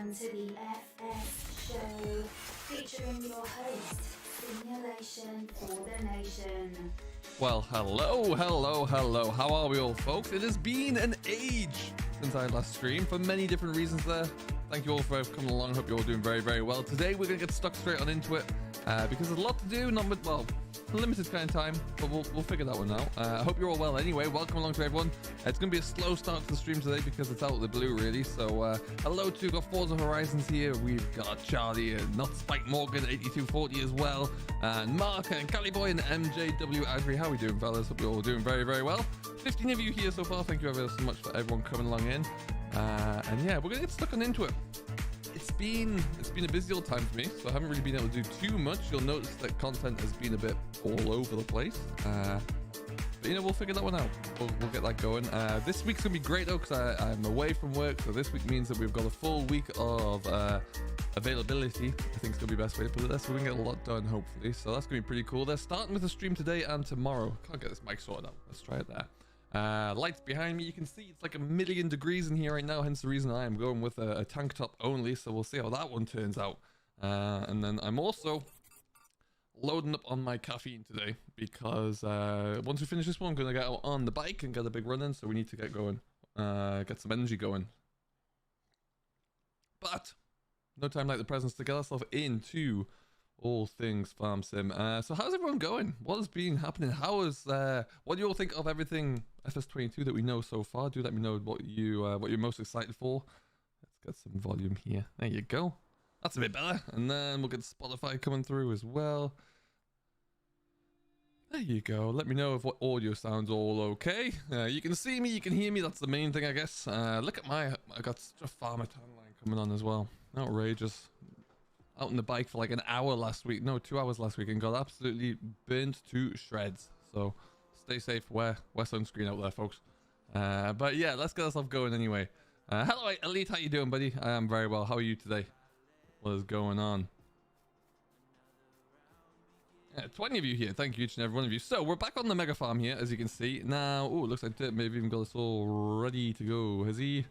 Welcome to the FS Show, featuring your host, Simulation for the Nation. Well, hello. How are we all, folks? It has been an age since I last streamed for many different reasons there. Thank you all for coming along. Hope you're all doing very, very well. Today, we're going to get stuck straight on into it because there's a lot to do, limited kind of time, but we'll figure that one out. I hope you're all well anyway. Welcome along to everyone. It's going to be a slow start to the stream today because it's out of the blue, really. So, hello to, got Forza Horizons here. We've got Charlie and Not Spike Morgan, 8240 as well. And Mark and Caliboy and MJW Adri. How are we doing, fellas? Hope you're all doing very, very well. 15 of you here so far. Thank you ever so much for everyone coming along in. And yeah, we're going to get stuck on into it. It's been a busy old time for me, so I haven't really been able to do too much. You'll notice that content has been a bit all over the place. But you know, we'll figure that one out. We'll get that going. This week's gonna be great though, because I'm away from work, so this week means that we've got a full week of availability. I think it's gonna be the best way to put it. So we can get a lot done, hopefully. So that's gonna be pretty cool. They're starting with a stream today and tomorrow. Can't get this mic sorted out. Let's try it there. Lights behind me, you can see it's like 1,000,000 degrees in here right now, hence the reason I am going with a tank top only, so we'll see how that one turns out. And then I'm also loading up on my caffeine today because once we finish this one, I'm going to get out on the bike and get a big run in, so we need to get going, get some energy going. But no time like the present to get ourselves into all things farm sim. So how's everyone going? What has been happening? What do you all think of everything FS22 that we know so far? Do let me know what you're most excited for. Let's get some volume here. There you go. That's a bit better. And then we'll get Spotify coming through as well. There you go. Let me know if what audio sounds all okay. You can see me, you can hear me. That's the main thing, I guess. Look at I got such a farmer tan line coming on as well. Outrageous. Out on the bike for like an hour last week. No, 2 hours last week and got absolutely burnt to shreds. So stay safe. Wear sunscreen out there, folks. But yeah, let's get ourselves going anyway. Hello, Elite. How you doing, buddy? I am very well. How are you today? What is going on? Yeah, 20 of you here. Thank you, each and every one of you. So we're back on the mega farm here, as you can see. Now, oh, it looks like Dirt maybe even got us all ready to go. Has he?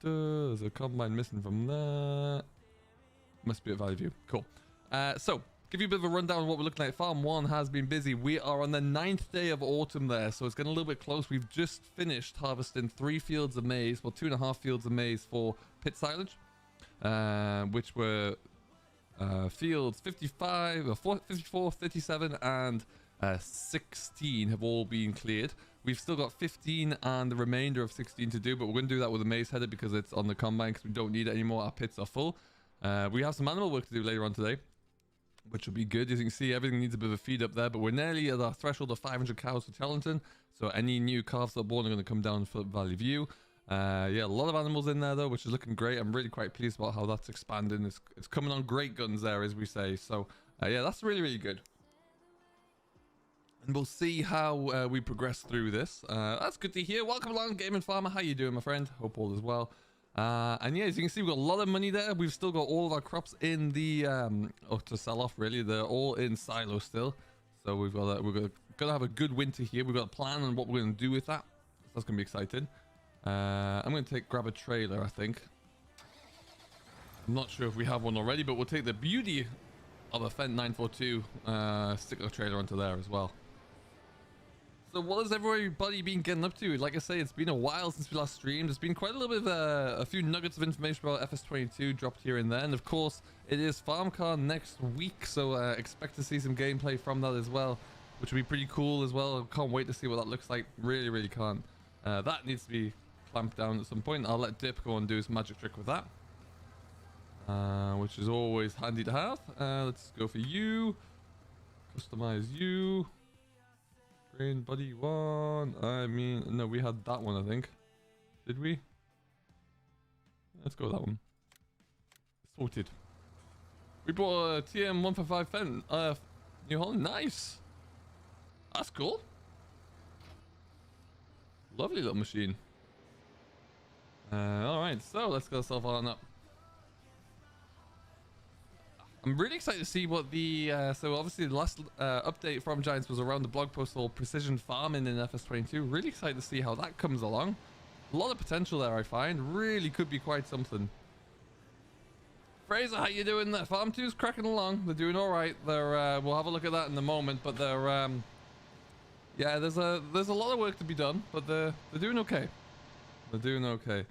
There's a combine missing from there. Must be at Valley View. Cool. So, give you a bit of a rundown of what we're looking at. Farm 1 has been busy. We are on the 9th day of autumn there, so it's getting a little bit close. We've just finished harvesting 3 fields of maize, well, 2.5 fields of maize for pit silage, which were fields 55, 54, 37, and 16 have all been cleared. We've still got 15 and the remainder of 16 to do, but we're going to do that with a maize header because it's on the combine because we don't need it anymore. Our pits are full. We have some animal work to do later on today, which will be good. As you can see, everything needs a bit of a feed up there, but we're nearly at our threshold of 500 cows for Chellington, so any new calves that are born are going to come down for Valley View. Yeah, a lot of animals in there, though, which is looking great. I'm really quite pleased about how that's expanding. It's coming on great guns there, as we say. So, yeah, that's really, really good. And we'll see how we progress through this. That's good to hear. Welcome along, Gaming Farmer. How you doing, my friend? Hope all is well. And yeah, as you can see, we've got a lot of money there. We've still got all of our crops in the to sell off, really. They're all in silo still, so we're gonna have a good winter here. We've got a plan on what we're gonna do with that, so that's gonna be exciting. I'm gonna grab a trailer. I think I'm not sure if we have one already, but we'll take the beauty of a Fendt 942 stick a trailer onto there as well. So what has everybody been getting up to? Like I say, it's been a while since we last streamed. There's been quite a little bit of a few nuggets of information about FS22 dropped here and there. And of course, it is FarmCar next week, so expect to see some gameplay from that as well, which will be pretty cool as well. Can't wait to see what that looks like. Really, really can't. That needs to be clamped down at some point. I'll let Dip go and do his magic trick with that, which is always handy to have. Let's go for you. Customize you. Train buddy 1. I mean, no, we had that one, I think. Did we? Let's go with that one. Sorted. We bought a TM155 Fendt, New Holland. Nice. That's cool. Lovely little machine. Alright, so let's get ourselves on up. I'm really excited to see what the so obviously the last update from Giants was around the blog post for precision farming in FS22. Really excited to see how that comes along. A lot of potential there, I find. Really could be quite something. Fraser, how you doing there? Farm 2's cracking along. They're doing all right. They're we'll have a look at that in a moment, but they're yeah, there's a lot of work to be done, but they're doing okay. They're doing okay.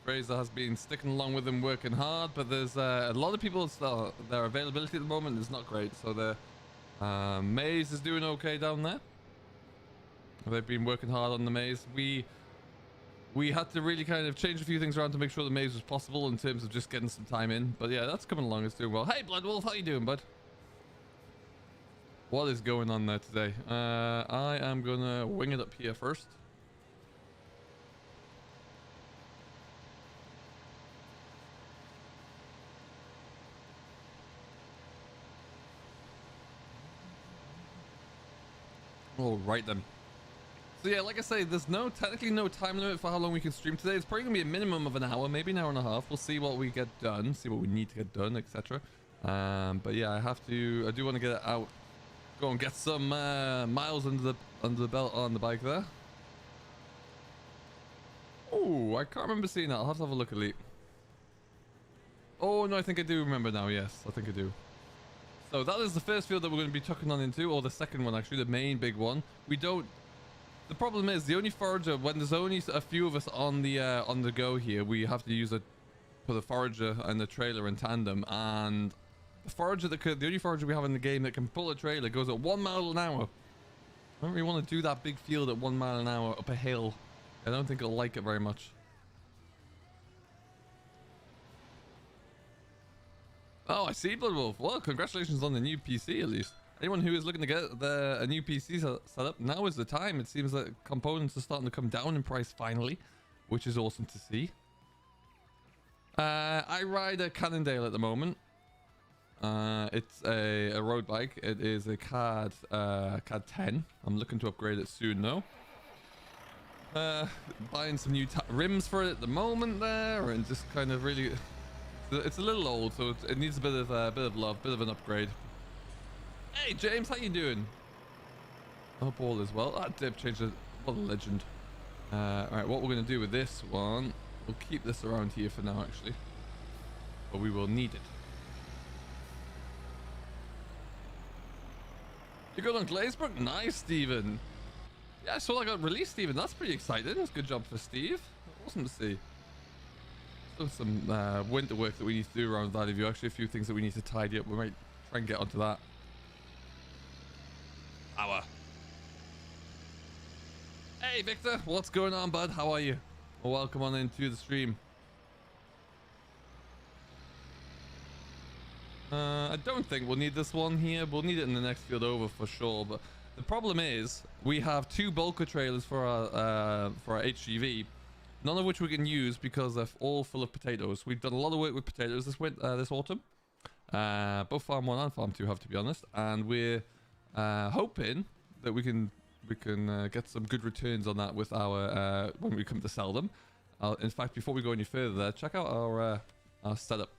Fraser has been sticking along with them, working hard, but there's a lot of people still, their availability at the moment is not great. So the maize is doing okay down there. They've been working hard on the maize. We had to really kind of change a few things around to make sure the maize was possible in terms of just getting some time in. But yeah, that's coming along. It's doing well. Hey, Bloodwolf, how you doing, bud? What is going on there today? I am gonna wing it up here first. All right then. So yeah, like I say, there's technically no time limit for how long we can stream today. It's probably gonna be a minimum of an hour, maybe an hour and a half. We'll see what we get done, see what we need to get done, etc. But yeah, I do want to get it out, go and get some miles under the belt on the bike there. Oh, I can't remember seeing that. I'll have to have a look at Elite. Oh no, I think I do remember now. Yes, I think I do. So that is the first field that we're going to be tucking on into, or the second one actually, the main big one. The problem is the only forager, when there's only a few of us on the go here, we have to put the forager and the trailer in tandem, and the only forager we have in the game that can pull a trailer goes at 1 mile an hour. I don't really want to do that big field at 1 mile an hour up a hill. I don't think it'll like it very much. Oh, I see, Bloodwolf. Well, congratulations on the new PC, at least. Anyone who is looking to get a new PC set up, now is the time. It seems that components are starting to come down in price finally, which is awesome to see. I ride a Cannondale at the moment. It's a road bike. It is a CAD 10. I'm looking to upgrade it soon, though. Buying some new rims for it at the moment there, and just kind of really... It's a little old, so it needs a bit of love, bit of an upgrade. Hey James, how you doing? Hope all is well. Ah, Deb changed it. What a legend. Alright, what we're going to do with this one, we'll keep this around here for now actually. But we will need it. You got on Glazebrook? Nice, Steven. Yeah, I saw I got released, Steven. That's pretty exciting. That's good job for Steve. Awesome to see. Still some winter work that we need to do around Valley View. Actually, a few things that we need to tidy up. We might try and get onto that. Hour. Hey, Victor. What's going on, bud? How are you? Well, welcome on into the stream. I don't think we'll need this one here. We'll need it in the next field over for sure. But the problem is we have 2 bulker trailers for our HGV. None of which we can use because they're all full of potatoes. We've done a lot of work with potatoes this autumn. Both Farm 1 and Farm 2 have, to be honest. And we're hoping that we can get some good returns on that with our when we come to sell them. In fact, before we go any further there, check out our setup.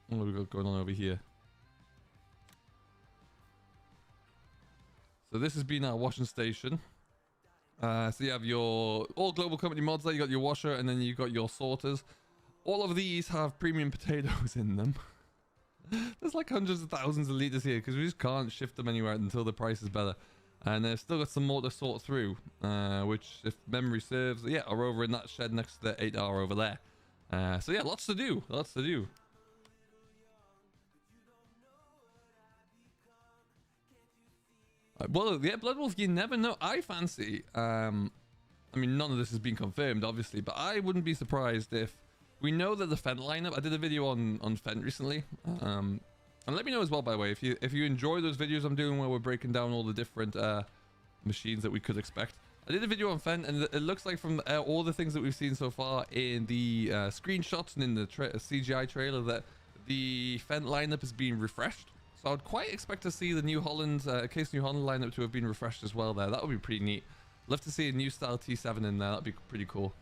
What have we got going on over here? So this has been our washing station. So you have your all global company mods there, you got your washer, and then you got your sorters. All of these have premium potatoes in them. There's like hundreds of thousands of liters here because we just can't shift them anywhere until the price is better. And they've still got some more to sort through, which, if memory serves, yeah, are over in that shed next to the 8R over there. So yeah, lots to do, lots to do. Well, yeah, Bloodwolf, you never know. I fancy, I mean, none of this has been confirmed, obviously, but I wouldn't be surprised if we know that the Fent lineup, I did a video on Fent recently, and let me know as well, by the way, if you enjoy those videos I'm doing where we're breaking down all the different machines that we could expect. I did a video on Fent, and it looks like from all the things that we've seen so far in the screenshots and in the CGI trailer that the Fent lineup is being refreshed. So I'd quite expect to see the New Holland, Case New Holland lineup to have been refreshed as well there. That would be pretty neat. Love to see a new style T7 in there. That'd be pretty cool.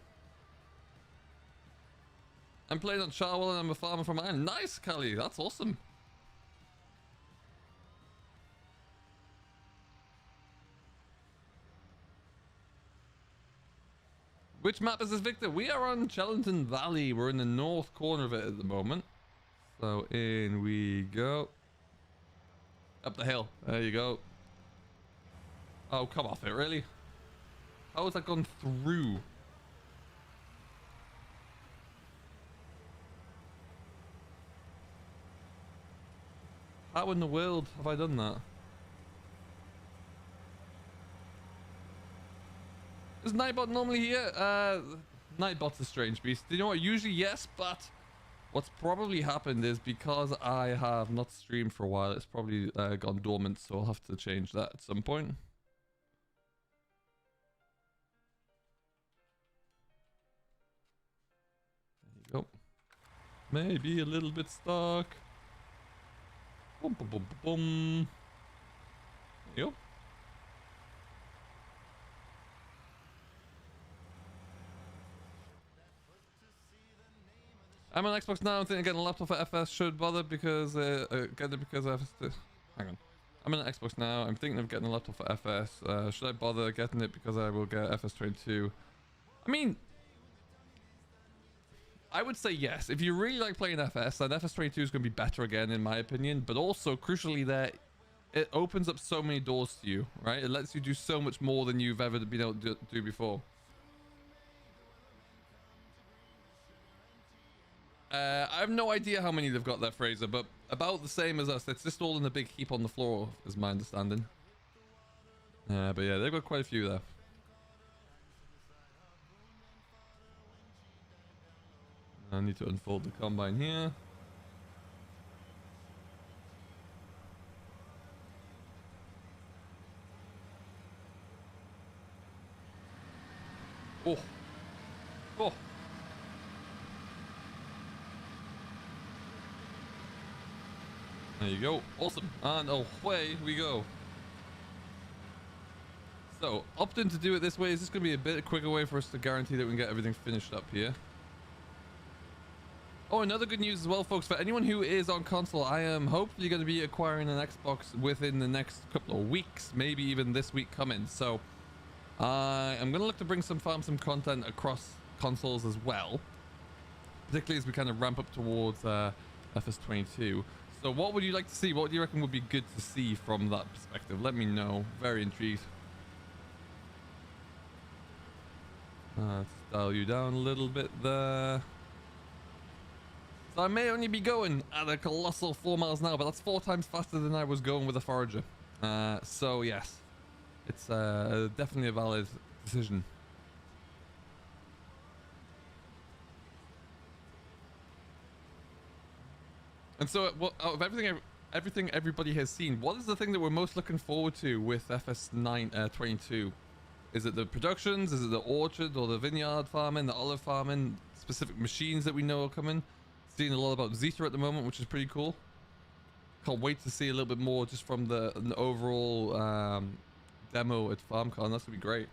I'm playing on Charwell and I'm a farmer from Ireland. Nice, Kelly. That's awesome. Which map is this, Victor? We are on Chellington Valley. We're in the north corner of it at the moment. So in we go. Up the hill. There you go. Oh, come off it, really? How has that gone through? How in the world have I done that? Is Nightbot normally here? Nightbot's a strange beast. You know what? Usually yes, but what's probably happened is because I have not streamed for a while, it's probably gone dormant, so I'll have to change that at some point. There you go. Maybe a little bit stuck. Boom, boom, boom, boom, boom. There you go. I'm on Xbox now. I'm thinking getting a laptop for FS should bother because get it because I have to. Hang on. I'm on Xbox now. I'm thinking of getting a laptop for FS. Should I bother getting it because I will get FS22? I mean, I would say yes. If you really like playing FS, then FS22 is going to be better again, in my opinion. But also, crucially, there, it opens up so many doors to you, right? It lets you do so much more than you've ever been able to do before. I have no idea how many they've got there, Fraser, but about the same as us. It's just all in a big heap on the floor, is my understanding. But yeah, they've got quite a few there. I need to unfold the combine here. Oh. Oh. There you go. Awesome. And away we go. So, opting to do it this way is just going to be a bit quicker way for us to guarantee that we can get everything finished up here. Oh, another good news as well, folks. For anyone who is on console, I am hopefully going to be acquiring an Xbox within the next couple of weeks, maybe even this week coming. So, I'm going to look to farm some content across consoles as well, particularly as we kind of ramp up towards FS22. So what would you like to see? What do you reckon would be good to see from that perspective? Let me know. Very intrigued. Let's dial you down a little bit there. So I may only be going at a colossal 4 miles an hour, but that's 4 times faster than I was going with a Forager. So yes, it's definitely a valid decision. And so, out of everything everybody has seen, what is the thing that we're most looking forward to with FS22? Is it the productions? Is it the orchard or the vineyard farming, the olive farming, specific machines that we know are coming? Seeing a lot about Zeta at the moment, which is pretty cool. Can't wait to see a little bit more just from the overall demo at FarmCon. That's gonna be great.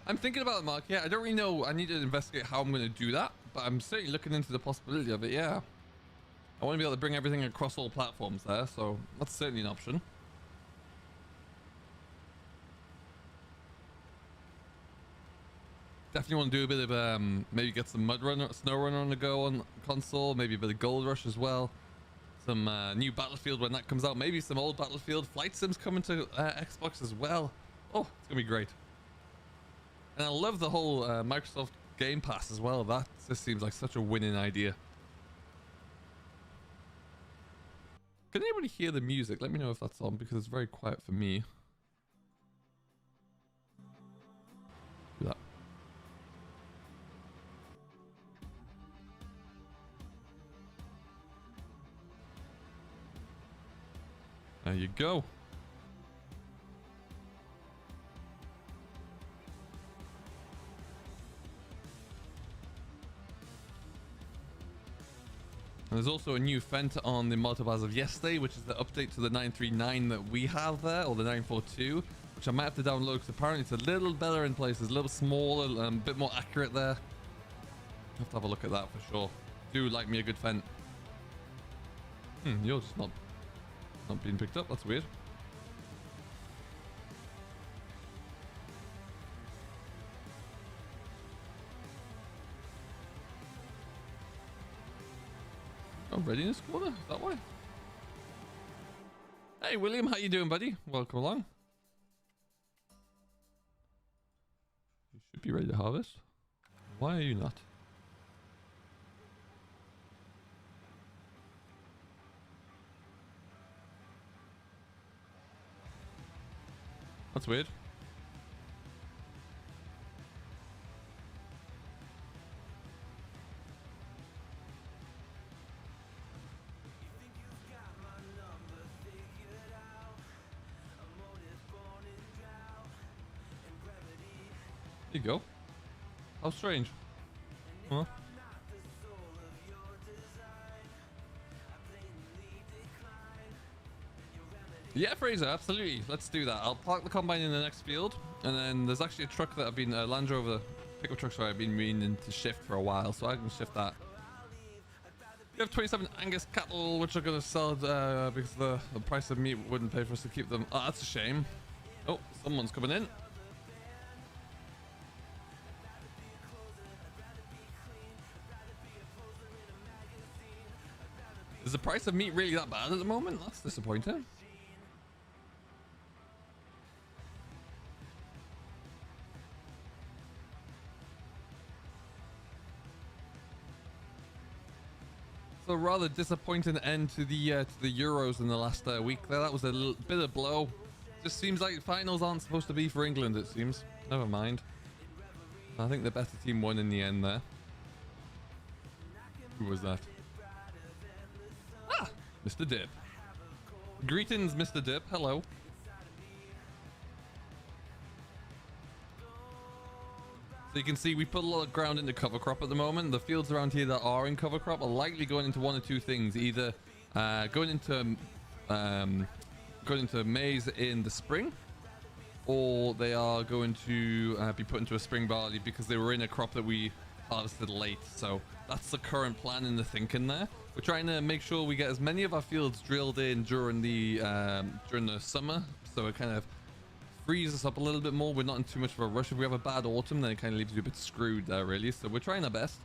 I'm thinking about it, Mark. Yeah, I don't really know. I need to investigate how I'm going to do that, but I'm certainly looking into the possibility of it. Yeah, I want to be able to bring everything across all platforms there, so that's certainly an option. Definitely want to do a bit of maybe get some snow runner on the go on console, maybe a bit of Gold Rush as well, some new Battlefield when that comes out, maybe some old Battlefield. Flight Sims coming to Xbox as well. Oh, it's gonna be great. And I love the whole Microsoft Game Pass as well. That just seems like such a winning idea. Can anybody hear the music? Let me know if that's on, because it's very quiet for me. Do that. There you go. And there's also a new fent on the model as of yesterday, which is the update to the 939 that we have there, or the 942, which I might have to download because apparently it's a little better in places, a little smaller, a bit more accurate there. I have to have a look at that for sure. Do like me a good fent. Yours is not being picked up. That's weird. Oh, readiness corner? Is that why? Hey, William, how you doing, buddy? Welcome along. You should be ready to harvest. Why are you not? That's weird. There you go. How strange. Huh? Yeah, Fraser, absolutely. Let's do that. I'll park the combine in the next field, and then there's actually a truck that I've been Land Rover pickup truck, sorry, I've been meaning to shift for a while, so I can shift that. We have 27 Angus cattle, which are going to sell because the price of meat wouldn't pay for us to keep them. Oh, that's a shame. Oh, someone's coming in. Is the price of meat really that bad at the moment? That's disappointing. So rather disappointing end to the Euros in the last week there. That was a bit of blow. Just seems like finals aren't supposed to be for England, it seems. Never mind. I think the better team won in the end there. Who was that? Ah! Mr. Dip. Greetings, Mr. Dip. Hello. So you can see we put a lot of ground into cover crop at the moment. The fields around here that are in cover crop are likely going into one or two things. Either going into maize in the spring, or they are going to be put into a spring barley because they were in a crop that we harvested late. So that's the current plan and the thinking there. We're trying to make sure we get as many of our fields drilled in during the summer, so it kind of frees us up a little bit more. We're not in too much of a rush. If we have a bad autumn, then it kind of leaves you a bit screwed there, really. So we're trying our best.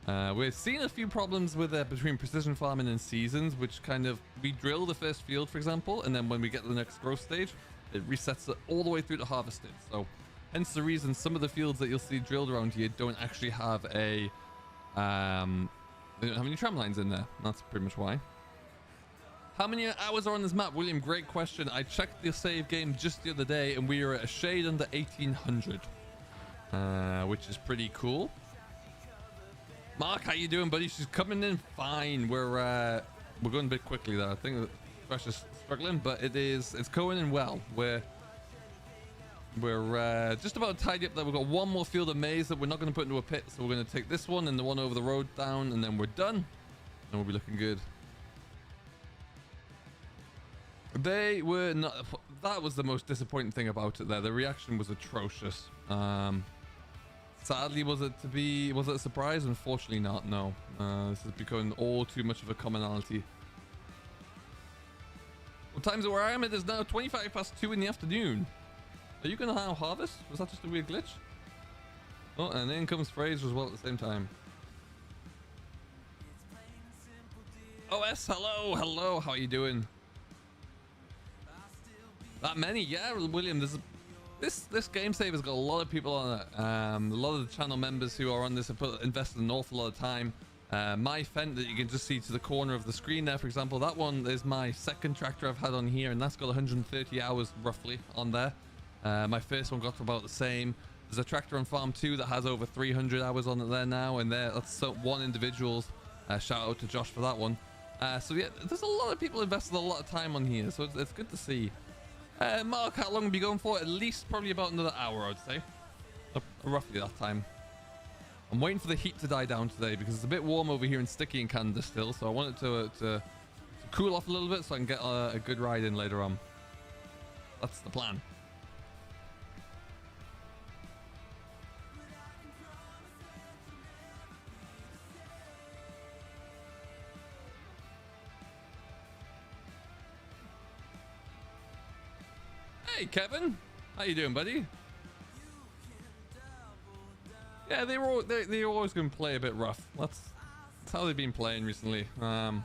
We're seeing a few problems with between precision farming and seasons, which kind of, we drill the first field, for example, and then when we get to the next growth stage, it resets it all the way through to harvested. So hence the reason some of the fields that you'll see drilled around here don't actually have a they don't have any tram lines in there. That's pretty much why. How many hours are on this map, William? Great question. I checked the save game just the other day and we are at a shade under 1800, which is pretty cool. Mark, how you doing, buddy? She's coming in fine. We're going a bit quickly there. I think the pressure's struggling, but it's going in well. We're just about tidy up there. We've got one more field of maize that we're not going to put into a pit, so we're going to take this one and the one over the road down, and then we're done, and we'll be looking good. They were not. That was the most disappointing thing about it there. The reaction was atrocious. Sadly, was it a surprise? Unfortunately not, no. This is becoming all too much of a commonality. What time is it where I am? It is now 2:25 in the afternoon. Are you going to now harvest? Was that just a weird glitch? Oh, and in comes Fraser as well at the same time. OS, hello, hello, how are you doing? That many? Yeah, William, this game save has got a lot of people on it. A lot of the channel members who are on this have invested an awful lot of time. My Fent that you can just see to the corner of the screen there, for example, that one is my second tractor I've had on here, and that's got 130 hours roughly on there. My first one got for about the same. There's a tractor on farm 2 that has over 300 hours on it there now, and that's one individual's. Shout out to Josh for that one. So yeah, there's a lot of people invested a lot of time on here, so it's good to see. Mark, how long have you going for? At least probably about another hour, I'd say. Roughly that time. I'm waiting for the heat to die down today because it's a bit warm over here in Sticky and Canada still, so I want it to cool off a little bit so I can get a good ride in later on. That's the plan. Hey, Kevin. How you doing, buddy? Yeah, they're always going to play a bit rough. That's how they've been playing recently. You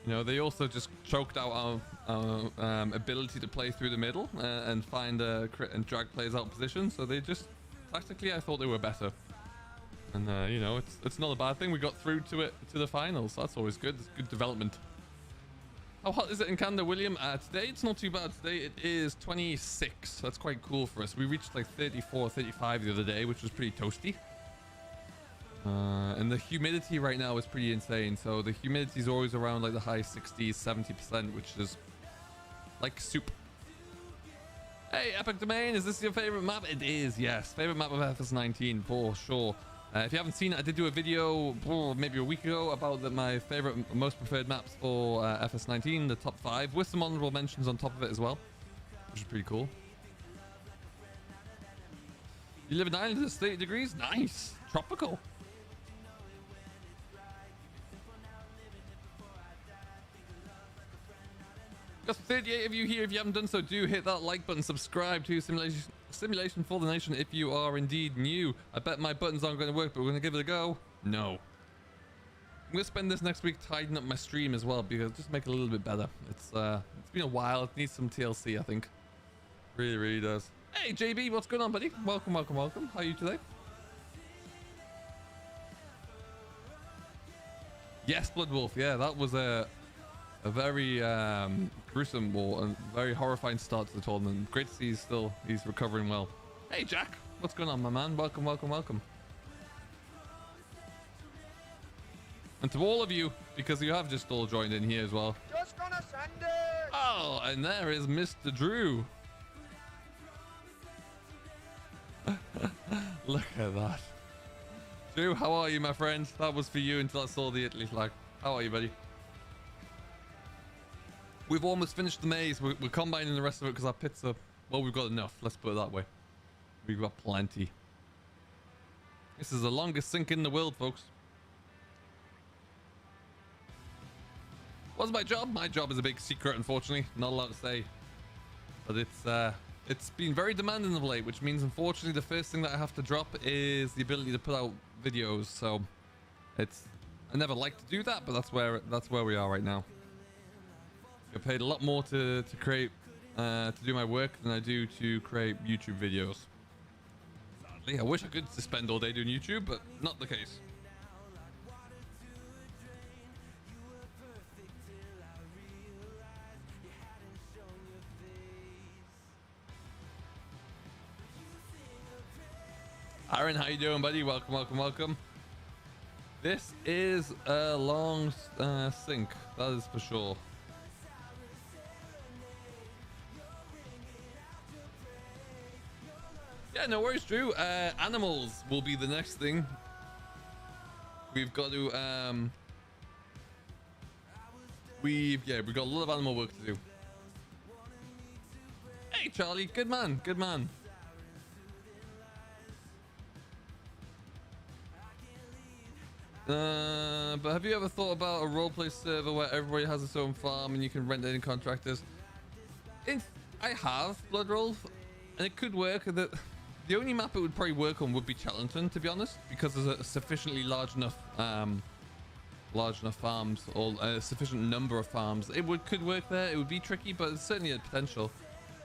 know, they also just choked out our ability to play through the middle and find and drag players out of position. So they just tactically, I thought they were better. And you know, it's not a bad thing. We got through to the finals. That's always good. It's good development. How hot is it in Canada, William? Today it's not too bad. Today it is 26. That's quite cool for us. We reached like 34, 35 the other day, which was pretty toasty. And the humidity right now is pretty insane. So the humidity is always around like the high 60s, 70%, which is like soup. Hey, Epic Domain, is this your favorite map? It is, yes. Favorite map of FS19 for sure. If you haven't seen it, I did do a video maybe a week ago about my favorite, most preferred maps for FS19, the top 5, with some honorable mentions on top of it as well, which is pretty cool. You live in Ireland, it's 30 degrees? Nice. Tropical. Got 38 of you here. If you haven't done so, do hit that like button, subscribe to Simulation for the Nation if you are indeed new. I bet my buttons aren't going to work, but we're going to give it a go. No. I'm going to spend this next week tidying up my stream as well, because just make it a little bit better. It's been a while. It needs some TLC, I think. Really, really does. Hey, JB, what's going on, buddy? Welcome, welcome, welcome. How are you today? Yes, Blood Wolf. Yeah, that was a very gruesome or a very horrifying start to the tournament. Great to see he's recovering well. Hey Jack, what's going on, my man? Welcome, welcome, welcome. And to all of you, because you have just all joined in here as well. Just gonna send it. Oh, and there is Mr. Drew. Look at that. Drew, how are you, my friend? That was for you until I saw the Italy flag. How are you, buddy? We've almost finished the maze. We're combining the rest of it because our pits are... Well, we've got enough. Let's put it that way. We've got plenty. This is the longest sink in the world, folks. What's my job? My job is a big secret, unfortunately. Not allowed to say. But it's been very demanding of late, which means, unfortunately, the first thing that I have to drop is the ability to put out videos. So I never like to do that, but that's where we are right now. I get paid a lot more to create to do my work than I do to create YouTube videos. Sadly, I wish I could spend all day doing YouTube, but not the case. Aaron, how you doing, buddy? Welcome, welcome, welcome. This is a long sink, that is for sure. Yeah, no worries, Drew. Animals will be the next thing. We've got to we've got a lot of animal work to do. Hey Charlie, good man, good man. But have you ever thought about a roleplay server where everybody has its own farm and you can rent any contractors? I have, Blood Rolf, and it could work. The only map it would probably work on would be Chellington, to be honest, because there's a sufficiently large enough farms, or a sufficient number of farms. It could work there. It would be tricky, but it's certainly a potential.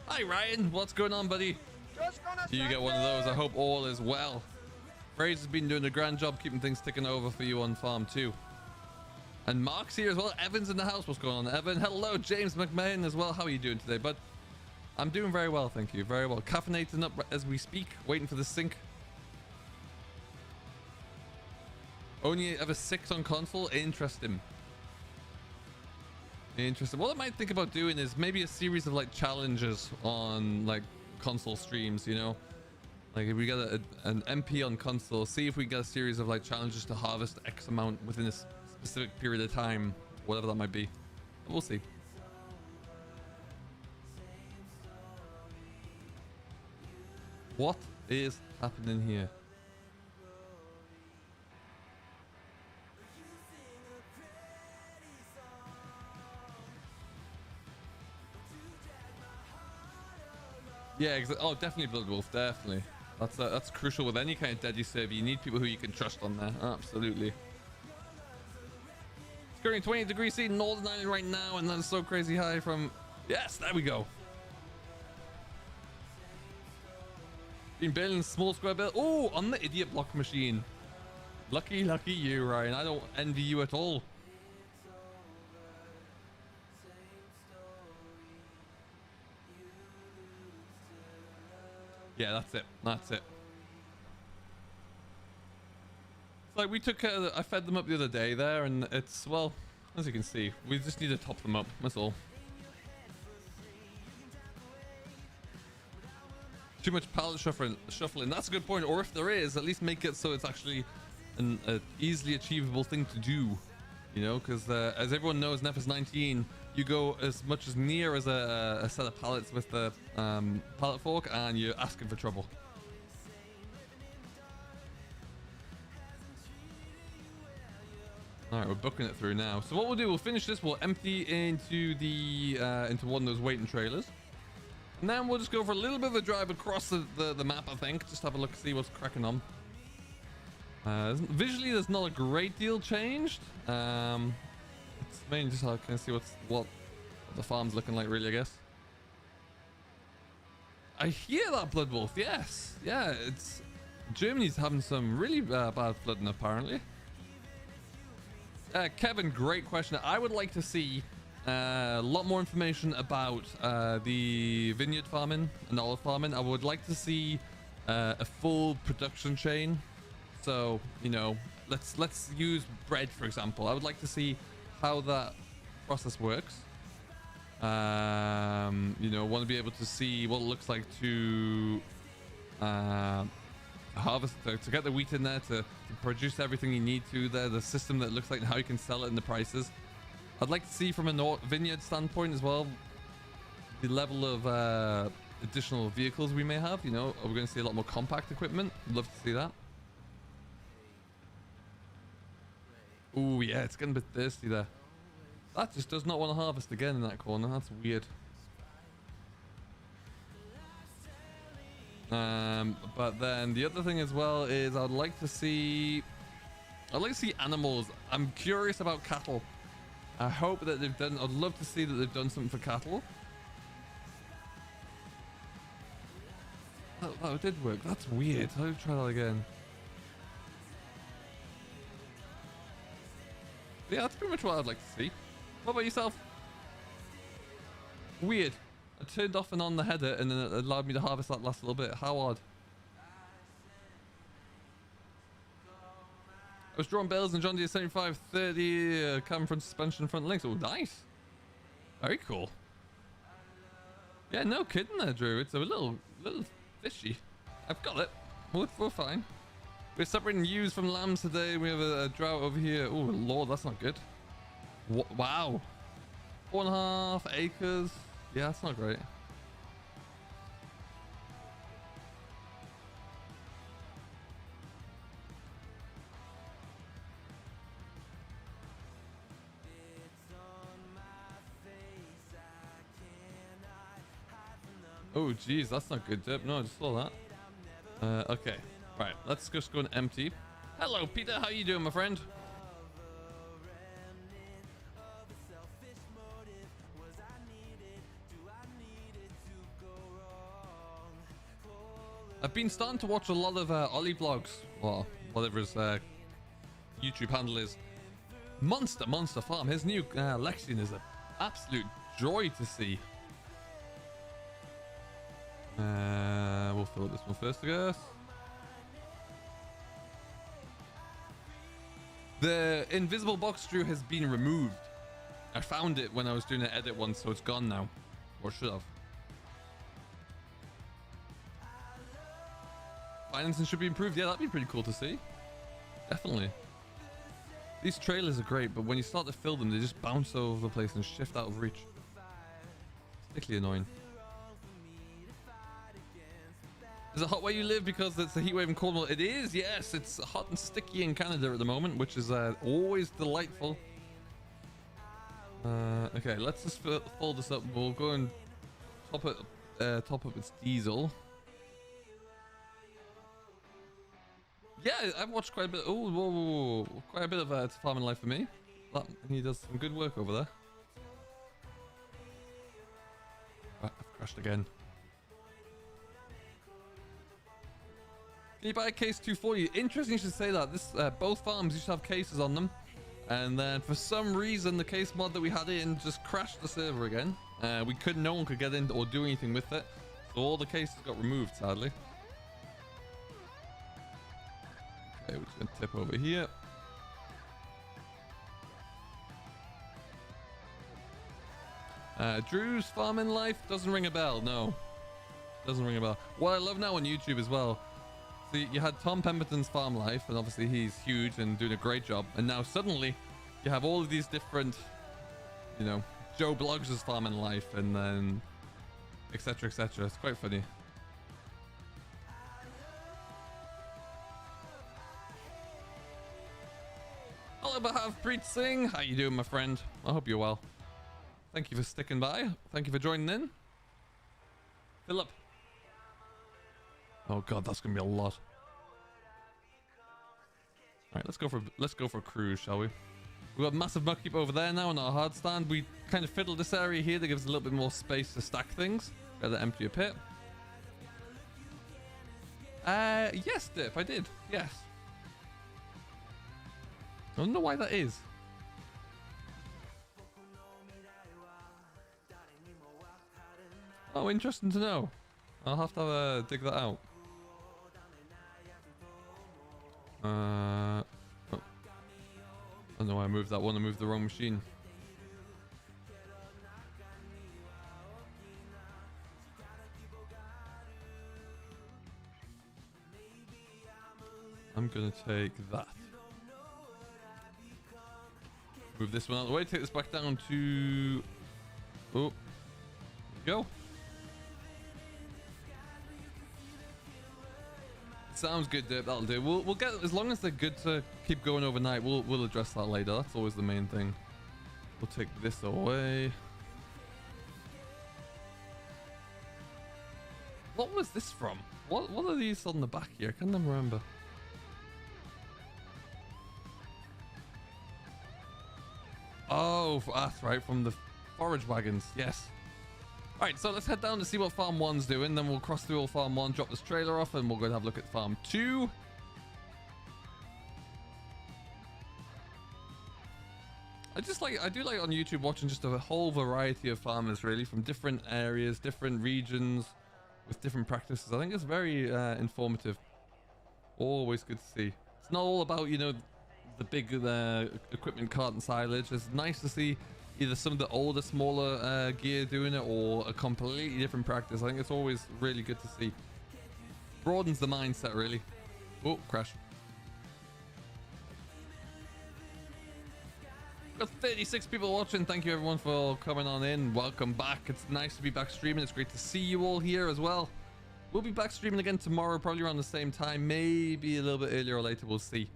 Hi Ryan, what's going on, buddy? Do you get one of those? I hope all is well. Fraser's been doing a grand job keeping things ticking over for you on farm too. And Mark's here as well. Evan's in the house. What's going on, Evan? Hello, James McMahon as well. How are you doing today, bud? I'm doing very well, thank you. Very well. Caffeinating up as we speak, waiting for the sink. Only ever 6 on console. Interesting. Interesting. What I might think about doing is maybe a series of like challenges on like console streams, you know? Like if we get an MP on console, see if we get a series of like challenges to harvest X amount within a specific period of time, whatever that might be. We'll see. What is happening here? Yeah, oh, definitely Blood Wolf, definitely. That's crucial with any kind of deadly server. You need people who you can trust on there. Absolutely. It's currently 20 degrees C in Northern Ireland right now, and that's so crazy high from... Yes, there we go. Been building small square build. Oh, on the idiot block machine. Lucky you, Ryan. I don't envy you at all. Yeah, that's it. That's it. It's like we took I fed them up the other day there, and it's, well, as you can see, we just need to top them up. That's all. Too much pallet shuffling. That's a good point. Or if there is, at least make it so it's actually an easily achievable thing to do. You know, because as everyone knows, in FS19, you go as much as near as a set of pallets with the pallet fork, and you're asking for trouble. All right, we're booking it through now. So what we'll do, we'll finish this. We'll empty into the into one of those waiting trailers. And then we'll just go for a little bit of a drive across the map, I think. Just have a look, see what's cracking on. Visually, there's not a great deal changed. It's mainly just how I can see what the farm's looking like, really, I guess. I hear that, Blood Wolf. Yes. Yeah, it's... Germany's having some really bad flooding, apparently. Kevin, great question. I would like to see a lot more information about the vineyard farming and olive farming. I would like to see a full production chain. So, you know, let's use bread, for example. I would like to see how that process works. You know, want to be able to see what it looks like to harvest, to get the wheat in there, to produce everything you need to there, the system that looks like, and how you can sell it, and the prices. I'd like to see from a vineyard standpoint as well, the level of additional vehicles we may have. You know, are we going to see a lot more compact equipment? I'd love to see that. Oh yeah, it's getting a bit thirsty there. That just does not want to harvest again in that corner. That's weird. But then the other thing as well is I'd like to see animals. I'm curious about cattle. I hope that they've done... I'd love to see that they've done something for cattle. That did work. That's weird. I'll try that again. But yeah, that's pretty much what I'd like to see. What about yourself? Weird. I turned off and on the header, and then it allowed me to harvest that last little bit. How odd. I was drawing bells and John Deere 7530 cam front suspension front links. Oh, nice. Very cool. Yeah, no kidding there, Drew. It's a little fishy. I've got it. We're fine. We're separating ewes from lambs today. We have a drought over here. Oh, Lord, that's not good. Wow. 4.5 acres. Yeah, that's not great. Oh, geez, that's not good, Dip. No, I just saw that. Okay. Right, let's just go and empty. Hello, Peter. How you doing, my friend? I've been starting to watch a lot of Ollie vlogs, or whatever his YouTube handle is. Monster Farm. His new Lexion is an absolute joy to see. We'll fill up this one first, I guess. The invisible box, Drew, has been removed. I found it when I was doing an edit once, so it's gone now. Or should have. Financing should be improved. Yeah, that'd be pretty cool to see. Definitely. These trailers are great, but when you start to fill them, they just bounce all over the place and shift out of reach. It's particularly annoying. Is it hot where you live because it's a heat wave in Cornwall? It is, yes. It's hot and sticky in Canada at the moment, which is always delightful. Okay, let's just fold this up. We'll go and top up its diesel. Yeah, I've watched quite a bit. Oh, whoa, whoa, whoa. Quite a bit of It's Farming Life for me. He does some good work over there. Right, I've crashed again. Can you buy a case 240? Interesting you should say that. This both farms used to have cases on them, and then for some reason the case mod that we had in just crashed the server again. No one could get in or do anything with it, so all the cases got removed, sadly. Okay, we're just gonna tip over here. Drew's Farming Life doesn't ring a bell. No, doesn't ring a bell. What I love now on YouTube as well. So you had Tom Pemberton's Farm Life, and obviously he's huge and doing a great job. And now suddenly you have all of these different, you know, Joe Bloggs' Farming Life, and then etc, etc. It's quite funny. Hello, Bahav Preet Singh. How you doing, my friend? I hope you're well. Thank you for sticking by. Thank you for joining in. Philip. Oh god, that's gonna be a lot. All right, let's go for a cruise, shall we? We've got massive muckheap over there now in our hard stand. We kind of fiddled this area here that gives a little bit more space to stack things. Rather empty a pit. Yes, Dip, I did. Yes. I don't know why that is. Oh, interesting to know. I'll have to dig that out. Oh. I don't know why I moved that one. I moved the wrong machine. I'm gonna take that. Move this one out of the way. Take this back down to... Oh. There you go. Sounds good, Dip. That'll do. We'll get, as long as they're good to keep going overnight, we'll address that later. That's always the main thing. We'll take this away. What was this from? What are these on the back here? I can't remember. Oh, that's right, from the forage wagons. Yes. All right, so let's head down to see what Farm 1's doing. Then we'll cross through all Farm 1, drop this trailer off, and we'll go and have a look at Farm 2. I do like on YouTube watching just a whole variety of farmers, really, from different areas, different regions, with different practices. I think it's very informative. Always good to see. It's not all about, you know, the big equipment, cart and silage. It's nice to see either some of the older, smaller gear doing it, or a completely different practice. I think it's always really good to see. Broadens the mindset, really. Oh, crash. Got 36 people watching. Thank you everyone for coming on in. Welcome back. It's nice to be back streaming. It's great to see you all here as well. We'll be back streaming again tomorrow, probably around the same time, maybe a little bit earlier or later. We'll see.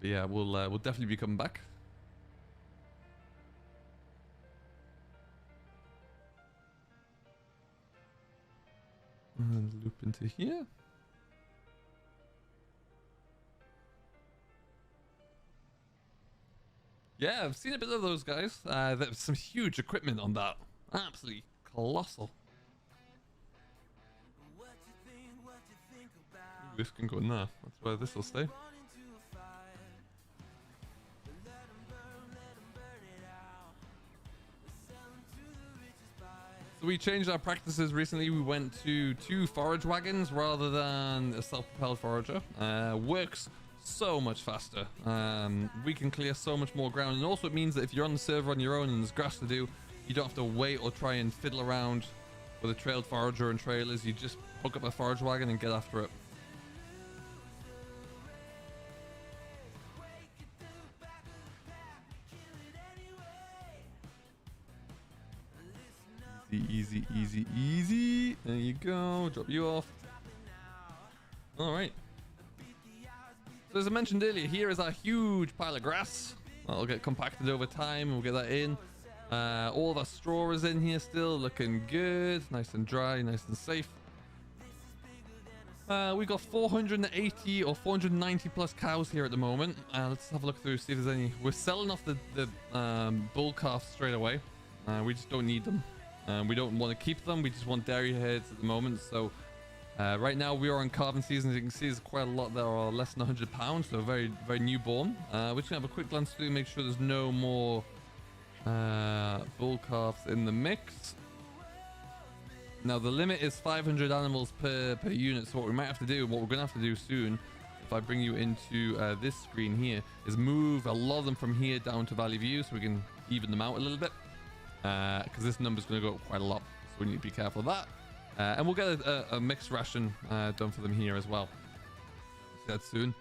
But yeah, we'll definitely be coming back. And loop into here. Yeah, I've seen a bit of those guys. There's some huge equipment on that. Absolutely colossal. Ooh, this can go in there. That's where this will stay. So we changed our practices recently. We went to 2 forage wagons rather than a self-propelled forager. Works so much faster. We can clear so much more ground, and also it means that if you're on the server on your own and there's grass to do, you don't have to wait or try and fiddle around with a trailed forager and trailers. You just hook up a forage wagon and get after it. Easy, easy, easy. There you go. Drop you off. All right. So as I mentioned earlier, here is our huge pile of grass. That'll get compacted over time. We'll get that in. All of our straw is in here still, looking good, nice and dry, nice and safe. We got 480 or 490 plus cows here at the moment. Let's have a look through, see if there's any. We're selling off the bull calves straight away. We just don't need them. We don't want to keep them. We just want dairy heads at the moment. So right now we are in calving season. As you can see, there's quite a lot that are less than 100 pounds, so very, very newborn. We're just gonna have a quick glance through, make sure there's no more bull calves in the mix. Now the limit is 500 animals per unit, so what we might have to do, what we're gonna have to do soon, if I bring you into this screen here, is move a lot of them from here down to Valley View so we can even them out a little bit, because this number's gonna go up quite a lot, so we need to be careful of that. And we'll get a mixed ration done for them here as well. See that soon.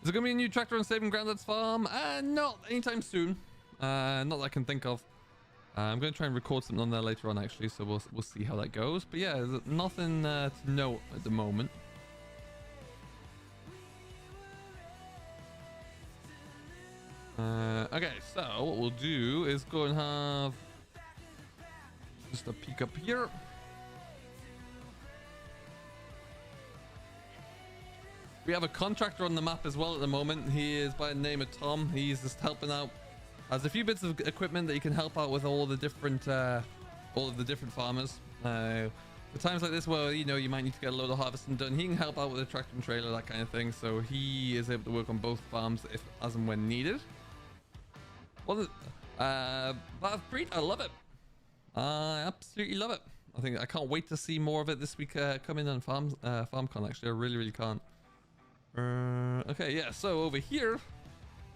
Is there gonna be a new tractor on Saving Grandad's farm? Not anytime soon. Not that I can think of. I'm going to try and record something on there later on, actually, so we'll see how that goes. But yeah, there's nothing to note at the moment. Okay, so what we'll do is go and have just a peek up here. We have a contractor on the map as well at the moment. He is by the name of Tom. He's just helping out. Has a few bits of equipment that you can help out with all of the different farmers. For times like this where, you know, you might need to get a load of harvesting done, he can help out with a tractor and trailer, that kind of thing. So he is able to work on both farms if, as and when needed. Well, that breed, I love it. I absolutely love it. I can't wait to see more of it this week coming on FarmCon. Actually, I really can't. Okay, yeah. So over here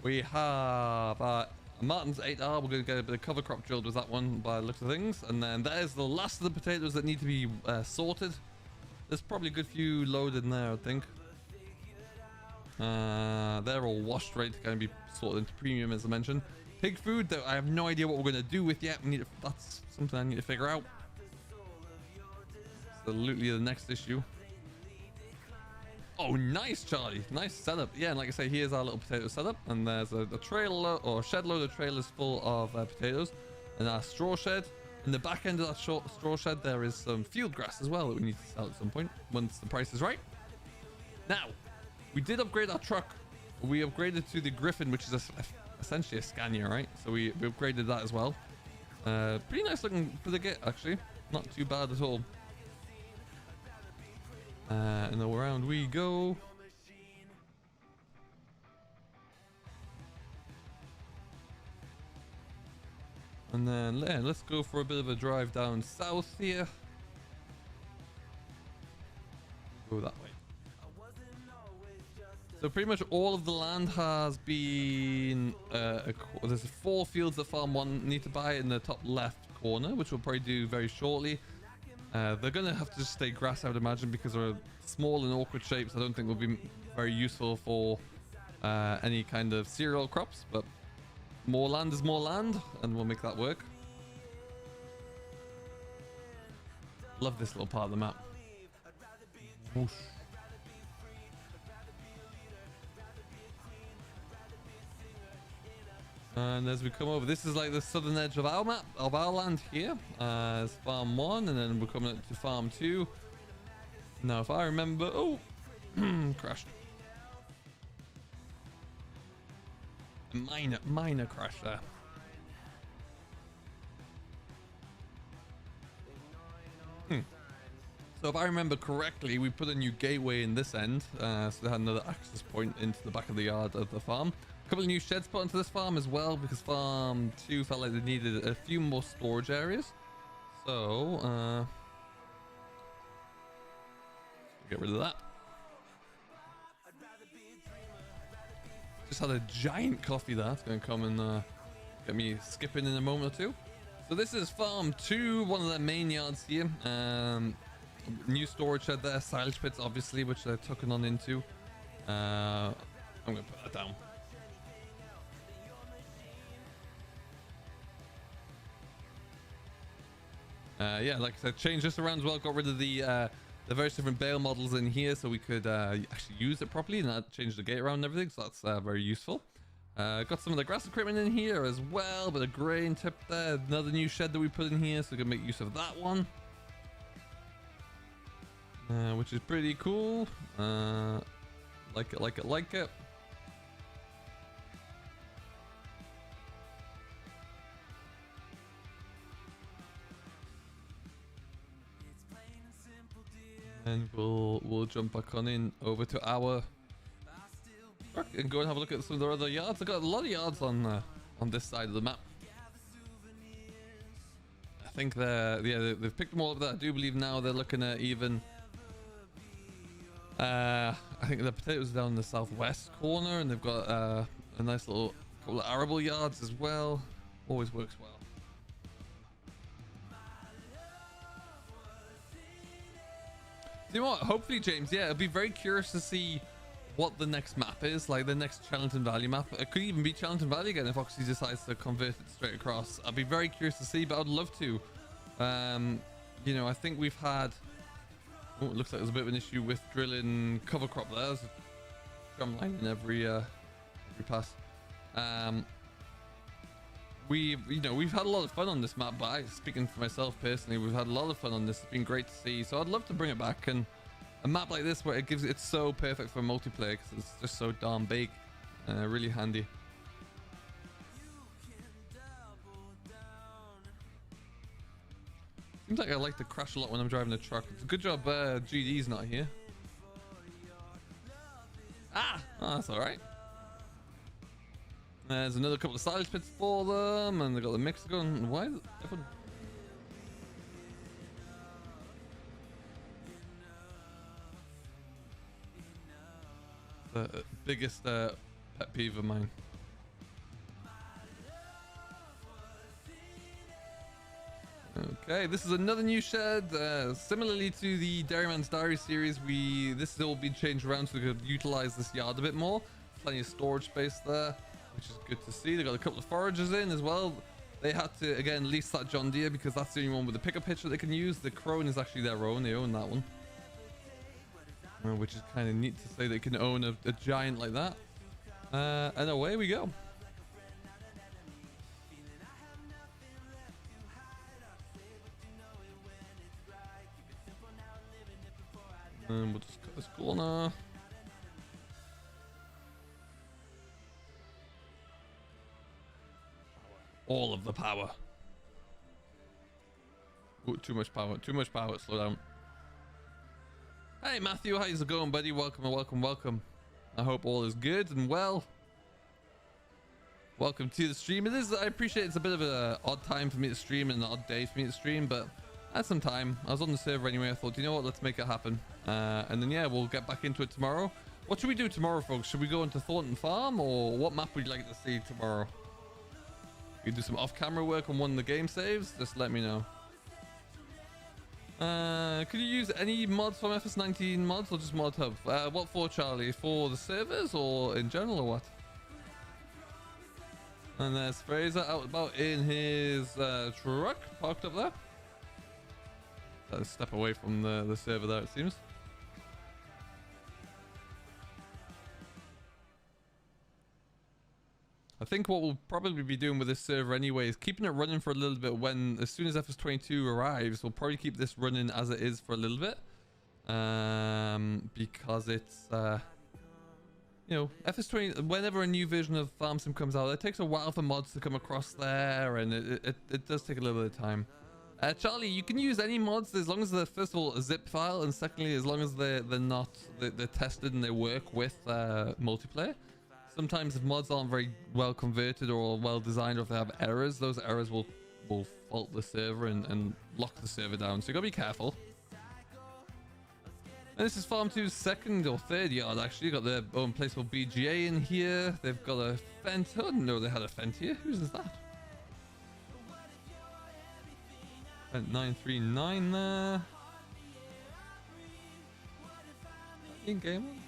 we have Martin's 8R. We're going to get a bit of cover crop drilled with that one by the looks of things. And then there's the last of the potatoes that need to be sorted. There's probably a good few loaded in there, I think. They're all washed, ready to kind of be sorted into premium, as I mentioned. Pig food, that I have no idea what we're going to do with yet. That's something I need to figure out. Absolutely the next issue. Oh, nice, Charlie. Nice setup. Yeah, and like I say, here's our little potato setup. And there's a trailer or shed load of trailers full of potatoes. And our straw shed. In the back end of that straw shed, there is some field grass as well that we need to sell at some point once the price is right. Now, we did upgrade our truck. We upgraded to the Griffin, which is essentially a Scania, right? So we upgraded that as well. Pretty nice looking for the Git, actually. Not too bad at all. And then around we go. And then let's go for a bit of a drive down south here. Go that way. So pretty much all of the land has been there's 4 fields that Farm 1 need to buy in the top left corner, which we'll probably do very shortly. They're gonna have to just stay grass, I would imagine, because they're small and awkward shapes. I don't think will be very useful for any kind of cereal crops, but more land is more land, and we'll make that work. Love this little part of the map. Whoosh. And as we come over, this is like the southern edge of our map, of our land here. It's Farm 1, and then we're coming up to Farm 2. Now, if I remember... Oh! Crashed. A minor crash there. So if I remember correctly, we put a new gateway in this end. So they had another access point into the back of the yard of the farm. Couple of new sheds put onto this farm as well, because Farm 2 felt like they needed a few more storage areas. So get rid of that. Just had a giant coffee there. It's going to come and get me skipping in a moment or two. So this is Farm 2, one of their main yards here. New storage shed there, silage pits obviously, which they're tucking on into. I'm going to put that down. Yeah, like I said, changed this around as well. Got rid of the various different bale models in here, so we could actually use it properly, and that changed the gate around and everything. So that's very useful. Got some of the grass equipment in here as well, but a grain tip there. Another new shed that we put in here, so we can make use of that one. Which is pretty cool. Like it, like it, like it. And we'll jump back on in over to our truck and go and have a look at some of the other yards. I've got a lot of yards on this side of the map. I think they've picked them all up there. I do believe now they're looking at even I think the potatoes are down in the southwest corner, and they've got a nice little couple of arable yards as well. Always works well. You know what? Hopefully, James, yeah, I'll be very curious to see what the next map is, like the next Chellington Valley map. It could even be Chellington Valley again if Oxy decides to convert it straight across. I'd be very curious to see, but I'd love to. You know, I think we've had... Oh, it looks like there's a bit of an issue with drilling cover crop there. There's a drum line in every pass. We've had a lot of fun on this map, but speaking for myself personally, we've had a lot of fun on this. It's been great to see, so I'd love to bring it back. And a map like this where it's so perfect for multiplayer because it's just so darn big, really handy. Seems like I like to crash a lot when I'm driving a truck. It's a good job GD's not here. Oh, that's all right. There's another couple of silage pits for them, and they got the mixer gun. Why is it? The biggest pet peeve of mine. Okay, this is another new shed. Similarly to the Dairyman's Diary series, this has all been changed around so we could utilize this yard a bit more. Plenty of storage space there, which is good to see. They got a couple of foragers in as well. They had to again lease that John Deere because that's the only one with a pickup hitch that they can use. The Crone is actually their own. They own that one, which is kind of neat to say they can own a giant like that. And away we go. And we'll just cut this corner. All of the power. Ooh, too much power. Too much power. Slow down. Hey Matthew, how's it going, buddy? Welcome, welcome, welcome. I hope all is good and well. Welcome to the stream. It is. I appreciate it's a bit of an odd time for me to stream and an odd day for me to stream, but I had some time. I was on the server anyway. I thought, you know what? Let's make it happen. And then yeah, we'll get back into it tomorrow. What should we do tomorrow, folks? Should we go into Thornton Farm, or what map would you like to see tomorrow? You do some off-camera work on one of the game saves. Just let me know. Could you use any mods from FS19 mods or just mod hub? What for, Charlie? For the servers or in general or what? And there's Fraser out about in his truck parked up there. Let's step away from the server there, it seems. I think what we'll probably be doing with this server anyway is keeping it running for a little bit. As soon as FS22 arrives, we'll probably keep this running as it is for a little bit, because it's you know, FS20, whenever a new version of Farm Sim comes out, it takes a while for mods to come across there, and it does take a little bit of time. Charlie, you can use any mods as long as they're, first of all, a zip file, and secondly, as long as they're tested and they work with multiplayer. Sometimes if mods aren't very well converted or well designed, or if they have errors, those errors will fault the server and lock the server down. So you gotta be careful. And this is Farm 2's second or third yard, actually. Got their own place called BGA in here. They've got a fence. Oh, I didn't know they had a fence here. Whose is that? Fent 939 there. In-game one?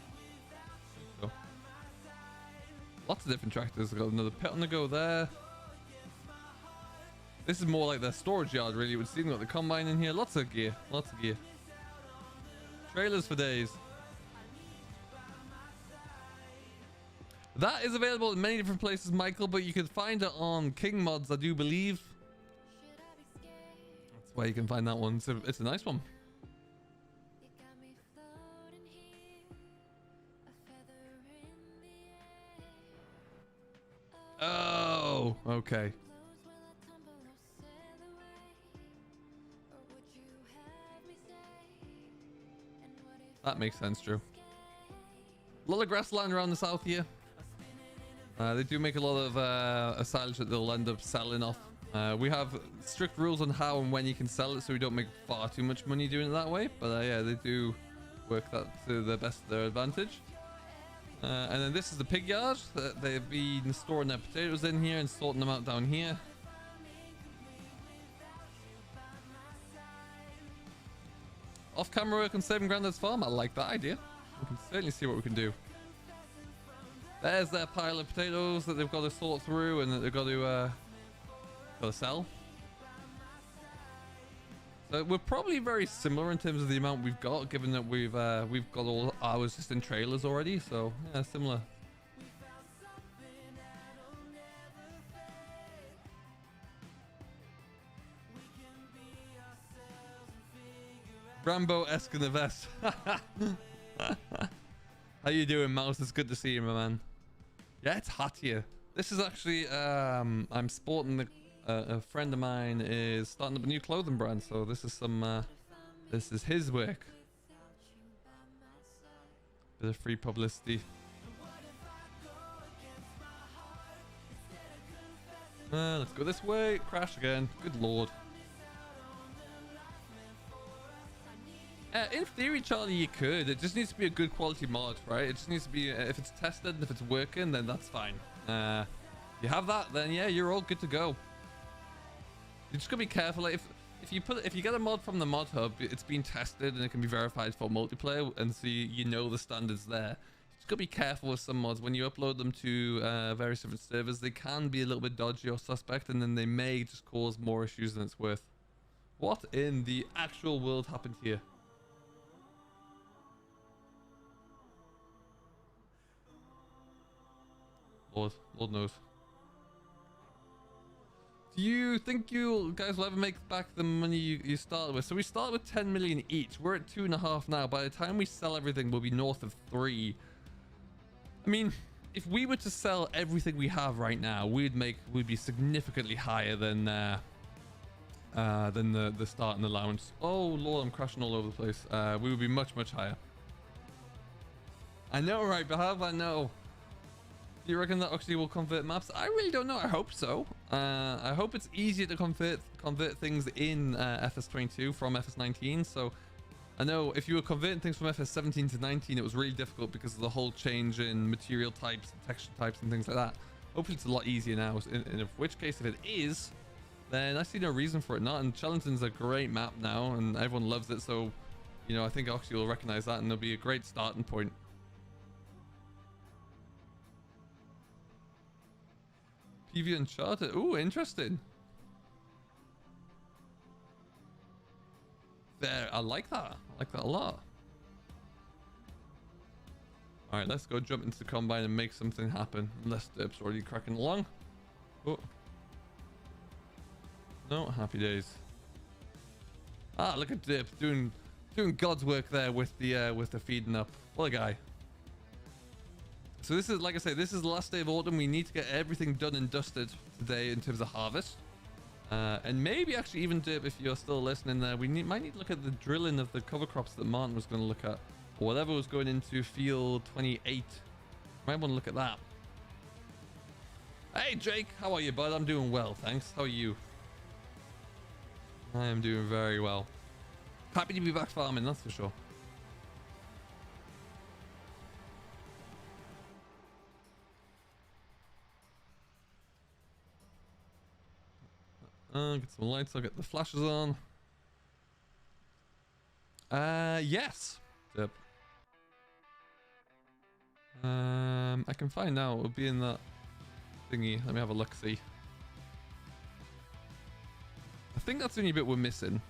Oh. Lots of different tractors. They've got another pit on the go there. This is more like their storage yard, really. It would seem. Got the combine in here. Lots of gear. Lots of gear. Trailers for days. That is available in many different places, Michael, but you can find it on King Mods, I do believe. That's where you can find that one. It's a nice one. Oh, okay. That makes sense, Drew. A lot of grassland around the south here. They do make a lot of silage that they'll end up selling off. We have strict rules on how and when you can sell it, so we don't make far too much money doing it that way. But yeah, they do work that to the best of their advantage. And then this is the pig yard. They've been storing their potatoes in here and sorting them out down here. Off camera work on saving Grandad's farm. I like that idea. We can certainly see what we can do. There's their pile of potatoes that they've got to sort through and that they've got to sell. So we're probably very similar in terms of the amount we've got, given that we've got all ours just in trailers already. So yeah, similar. Rambo-esque in the vest. How you doing, Mouse? It's good to see you, my man. Yeah, it's hot here. This is actually I'm sporting a friend of mine is starting up a new clothing brand, so this is some this is his work. Bit of free publicity. Let's go this way. Crash again. Good lord. In theory, Charlie, you could. It just needs to be a good quality mod, right? It just needs to be, if it's tested and if it's working, then that's fine. You have that, then yeah, you're all good to go. You just gotta be careful. Like if you get a mod from the mod hub, it's been tested and it can be verified for multiplayer, and so you know the standards there. You just gotta be careful with some mods when you upload them to various different servers. They can be a little bit dodgy or suspect, and then they may just cause more issues than it's worth. What in the actual world happened here? Lord knows. Do you think you guys will ever make back the money you started with? So we started with 10 million each. We're at 2.5 now. By the time we sell everything, we'll be north of 3. I mean, if we were to sell everything we have right now, we'd be significantly higher than the starting allowance. Oh Lord, I'm crashing all over the place. We would be much higher. I know, right, Behave? I know. Do you reckon that Oxy will convert maps? I really don't know. I hope so. I hope it's easier to convert things in FS22 from FS19. So I know if you were converting things from FS17 to 19, it was really difficult because of the whole change in material types, and texture types, and things like that. Hopefully it's a lot easier now. In which case, if it is, then I see no reason for it not. And Chellington's a great map now, and everyone loves it. So, you know, I think Oxy will recognize that, and it'll be a great starting point. PV Uncharted. Ooh, interesting. There, I like that. I like that a lot. All right, let's go jump into the combine and make something happen. Unless Derp's already cracking along. Oh. No, happy days. Ah, look at Derp doing God's work there with the feeding up. What a guy. So this is, like I say, this is the last day of autumn. We need to get everything done and dusted today in terms of harvest. And maybe actually even, Derp, if you're still listening there, might need to look at the drilling of the cover crops that Martin was going to look at. Or whatever was going into field 28. Might want to look at that. Hey, Jake. How are you, bud? I'm doing well, thanks. How are you? I am doing very well. Happy to be back farming, that's for sure. Get some lights. I'll get the flashes on. Yes. Yep. I can find out. It'll be in that thingy. Let me have a look. See. I think that's the only bit we're missing.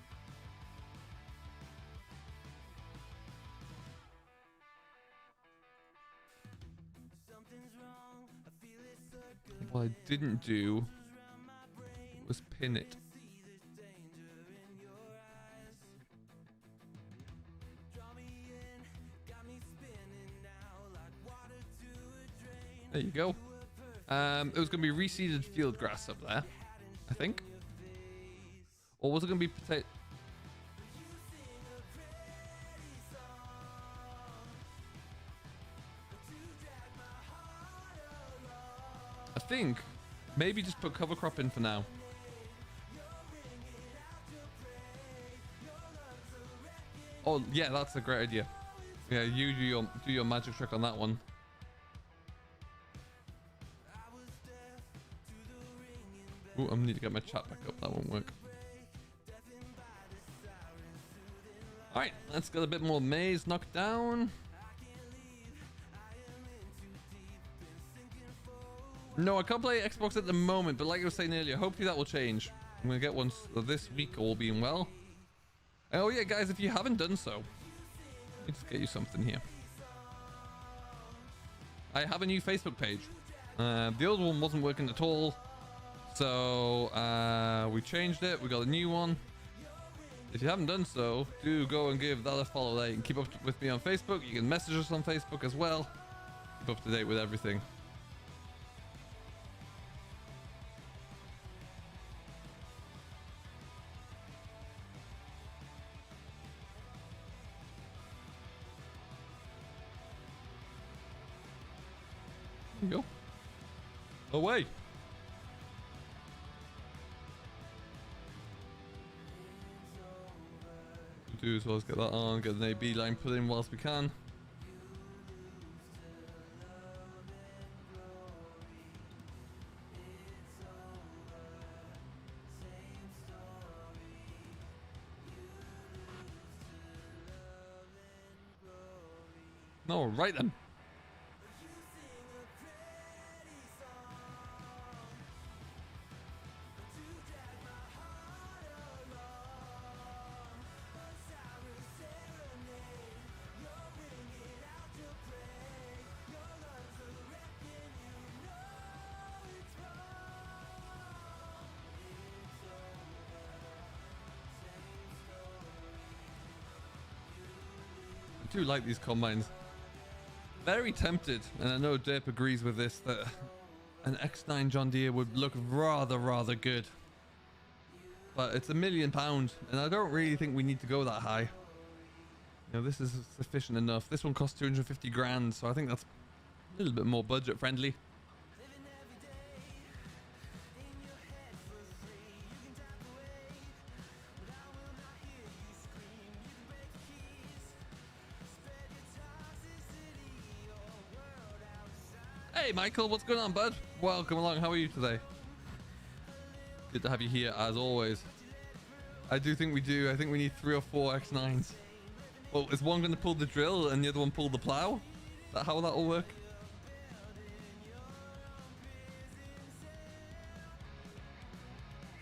What I didn't do was pin it. There you go. It was going to be reseeded field grass up there, I think. Or was it going to be potato? I think maybe just put cover crop in for now. Oh yeah, that's a great idea. Yeah, you do your magic trick on that one. Oh, I need to get my chat back up. That won't work. All right, let's get a bit more maize knocked down. No, I can't play Xbox at the moment, but like I was saying earlier, hopefully that will change. I'm gonna get one this week, all being well. Oh yeah, guys, if you haven't done so, let me just get you something here. I have a new Facebook page. The old one wasn't working at all, so we changed it. We got a new one. If you haven't done so, do go and give that a follow there. You can keep up with me on Facebook. You can message us on Facebook as well. Keep up to date with everything. There you go. Away. Do as well as get that on, get an AB line put in whilst we can. No, right then. I do like these combines. Very tempted, and I know Derp agrees with this, that an X9 John Deere would look rather good. But it's £1 million, and I don't really think we need to go that high. You know, this is sufficient enough. This one costs 250 grand, so I think that's a little bit more budget friendly. Hey Michael, what's going on, bud? Welcome along. How are you today? Good to have you here as always. I do think we do. I think we need 3 or 4 X9s. Well, is one going to pull the drill and the other one pull the plow? Is that how that will work?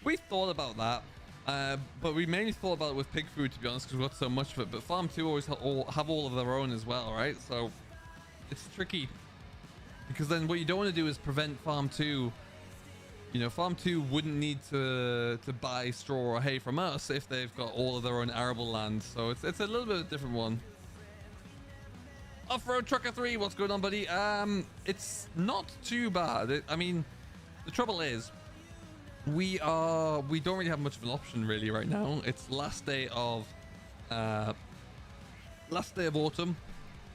We thought about that, but we mainly thought about it with pig food, to be honest, because we've got so much of it. But Farm 2 always have all of their own as well, right? So it's tricky. Because then what you don't want to do is prevent Farm 2. You know, Farm 2 wouldn't need to buy straw or hay from us if they've got all of their own arable land. So it's a little bit of a different one. Off-Road Trucker 3, what's going on, buddy? It's not too bad. I mean, the trouble is, we don't really have much of an option really right now. It's last day of autumn.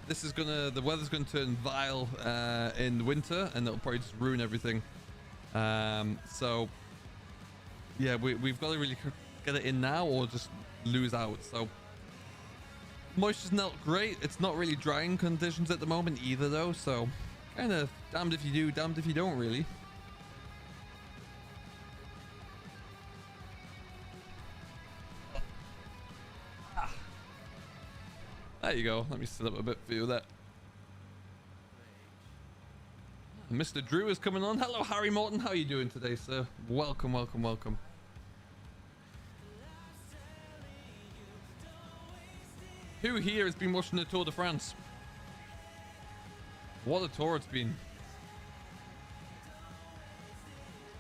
The weather's gonna turn vile in winter, and it'll probably just ruin everything. So yeah, we've got to really get it in now or just lose out. So moisture's not great. It's not really drying conditions at the moment either though, so kind of damned if you do, damned if you don't really. There you go. Let me sit up a bit for you there. Mr. Drew is coming on. Hello, Harry Morton. How are you doing today, sir? Welcome, welcome, welcome. Who here has been watching the Tour de France? What a tour it's been.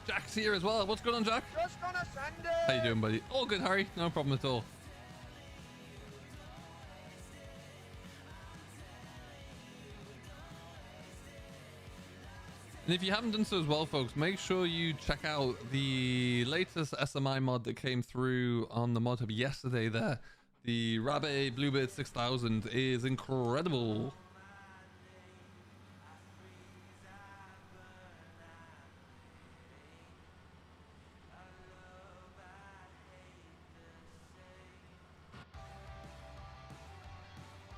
Jack's here as well. What's going on, Jack? Just gonna send it. How you doing, buddy? All good, Harry. No problem at all. And if you haven't done so as well, folks, make sure you check out the latest SMI mod that came through on the mod hub yesterday there. The Rabbit Bluebird 6000 is incredible.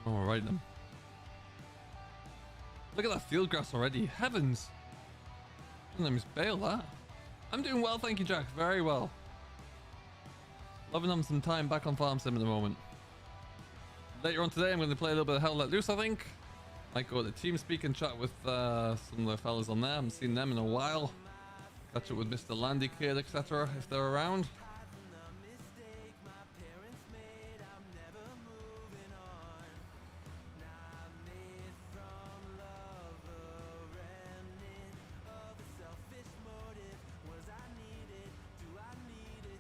All right, then. Look at that field grass already. Heavens. My name is Bale, that. I'm doing well, thank you, Jack. Very well. Loving having some time back on Farm Sim at the moment. Later on today, I'm going to play a little bit of Hell Let Loose, I think. Might go to TeamSpeak and chat with some of the fellas on there. I haven't seen them in a while. Catch up with Mr. Landy Kid, etc. if they're around.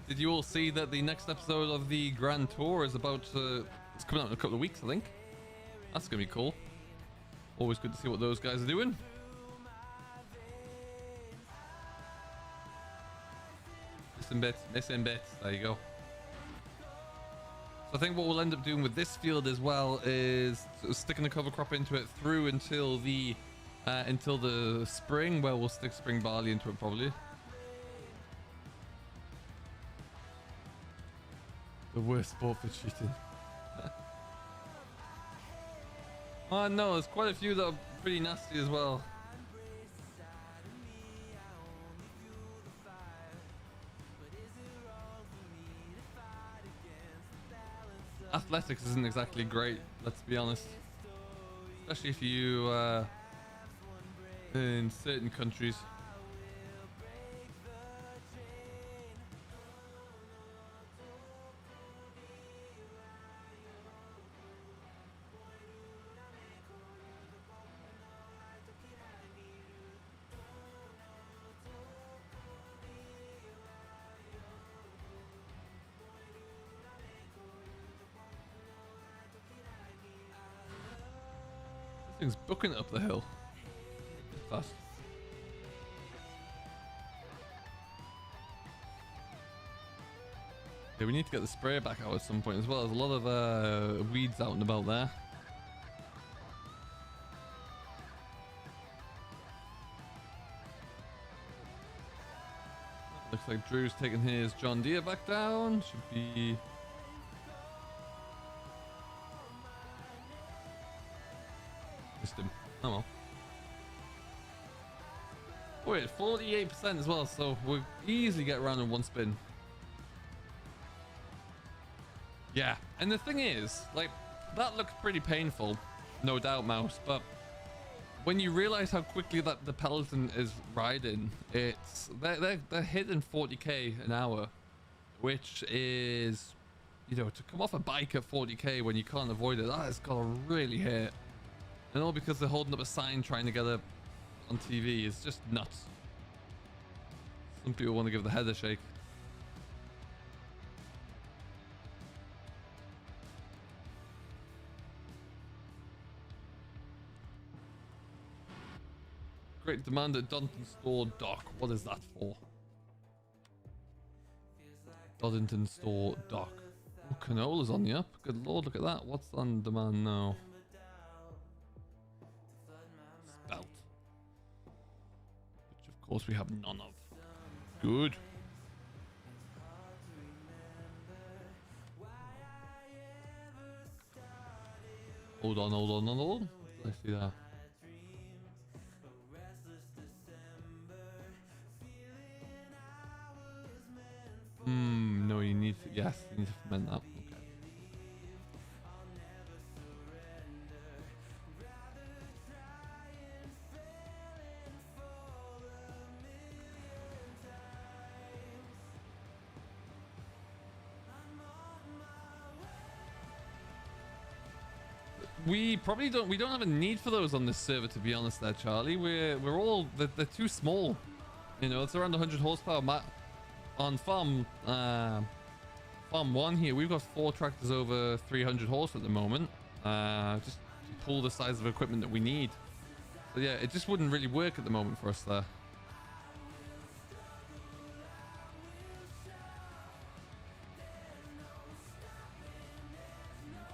Did you all see that the next episode of the Grand Tour is about it's coming out in a couple of weeks, I think. That's gonna be cool. Always good to see what those guys are doing. Missing bits. There you go. So I think what we'll end up doing with this field as well is sticking the cover crop into it through until the spring, where we'll stick spring barley into it probably. The worst sport for cheating. Oh no, there's quite a few that are pretty nasty as well. Athletics isn't exactly great, let's be honest. Especially if you in certain countries. Thing's booking it up the hill. Fast. Yeah, we need to get the sprayer back out at some point as well. There's a lot of weeds out and about there. Looks like Drew's taking his John Deere back down. Should be... Missed him. Oh well. Wait, 48% as well, so we'll easily get around in one spin. Yeah, and the thing is, like, that looks pretty painful, no doubt, Mouse, but when you realize how quickly that the Peloton is riding, it's they're hitting 40k an hour, which is, you know, to come off a bike at 40k when you can't avoid it, that has got to really hit. And all because they're holding up a sign trying to get it on TV is just nuts. Some people want to give the head a shake. Great demand at Donington Store Dock. What is that for? Donington Store Dock. Oh, canola's on the up. Good lord, look at that. What's on demand now? Spelt. Which of course we have none of. Good. Hold on, hold on, hold on. Let's see that. No, you need to, yes, you need to ferment that. Okay. We probably don't, we don't have a need for those on this server, to be honest there, Charlie. We're all, they're too small. You know, it's around 100 horsepower. On farm 1 here, we've got 4 tractors over 300 horse at the moment. Just to pull the size of equipment that we need. But yeah, it just wouldn't really work at the moment for us there.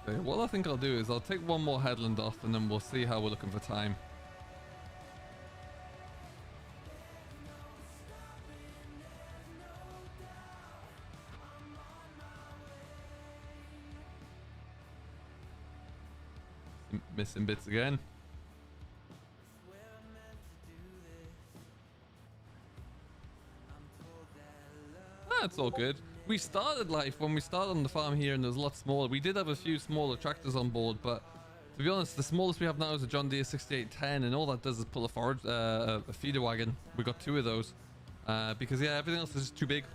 Okay, what I think I'll do is I'll take one more headland off and then we'll see how we're looking for time. Missing bits again. That's all good. We started life when we started on the farm here and there was a lot smaller. We did have a few smaller tractors on board, but to be honest, the smallest we have now is a John Deere 6810, and all that does is pull a forage, a feeder wagon. We got 2 of those because yeah, everything else is just too big.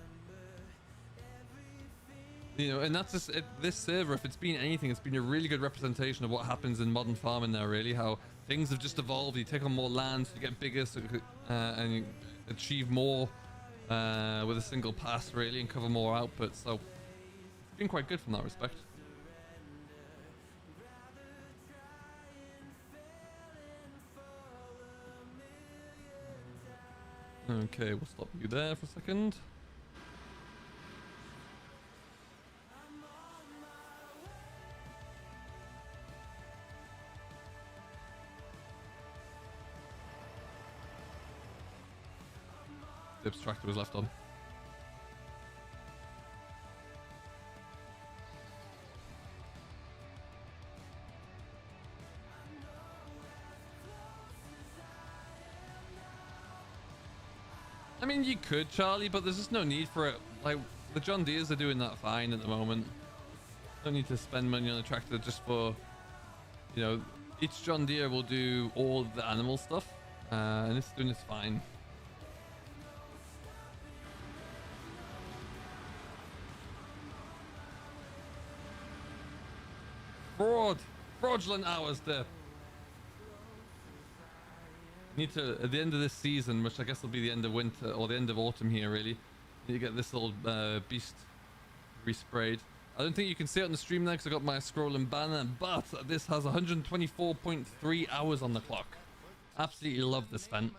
You know, and that's just this server. If it's been anything, it's been a really good representation of what happens in modern farming now. Really, how things have just evolved. You take on more land, so you get bigger, so and you achieve more with a single pass, really, and cover more output. So it's been quite good from that respect. Okay, we'll stop you there for a second. The abstractor was left on. I mean, you could, Charlie, but there's just no need for it. Like, the John Deeres are doing that fine at the moment. Don't need to spend money on a tractor just for, you know, each John Deere will do all the animal stuff, and it's doing this fine. Fraudulent hours there. Need to, at the end of this season, which I guess will be the end of winter or the end of autumn here, really, need to get this little beast resprayed. I don't think you can see it on the stream there because I got my scrolling banner, but this has 124.3 hours on the clock. Absolutely love this vent.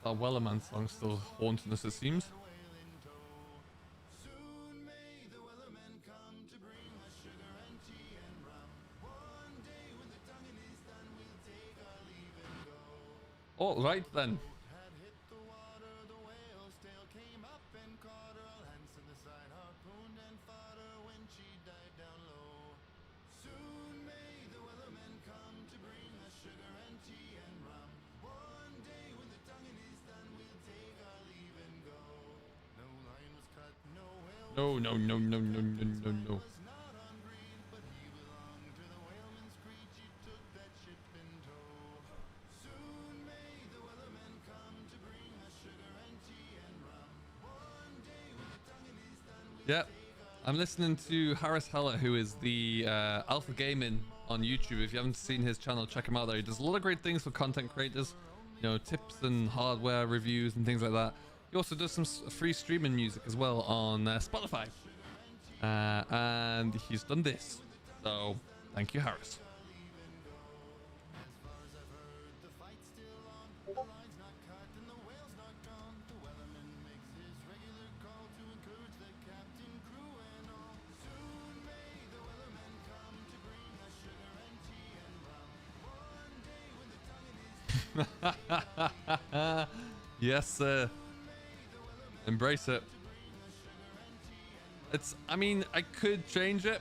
That Wellerman song still haunting us, it seems. All right then. No, no, no, no, no, no, no, no. Yeah, I'm listening to Harris Heller, who is the Alpha Gaming on YouTube. If you haven't seen his channel, check him out there. He does a lot of great things for content creators, you know, tips and hardware reviews and things like that. He also does some free streaming music as well on Spotify. And he's done this. So, thank you, Harris. Yes, sir. Embrace it. I mean, I could change it.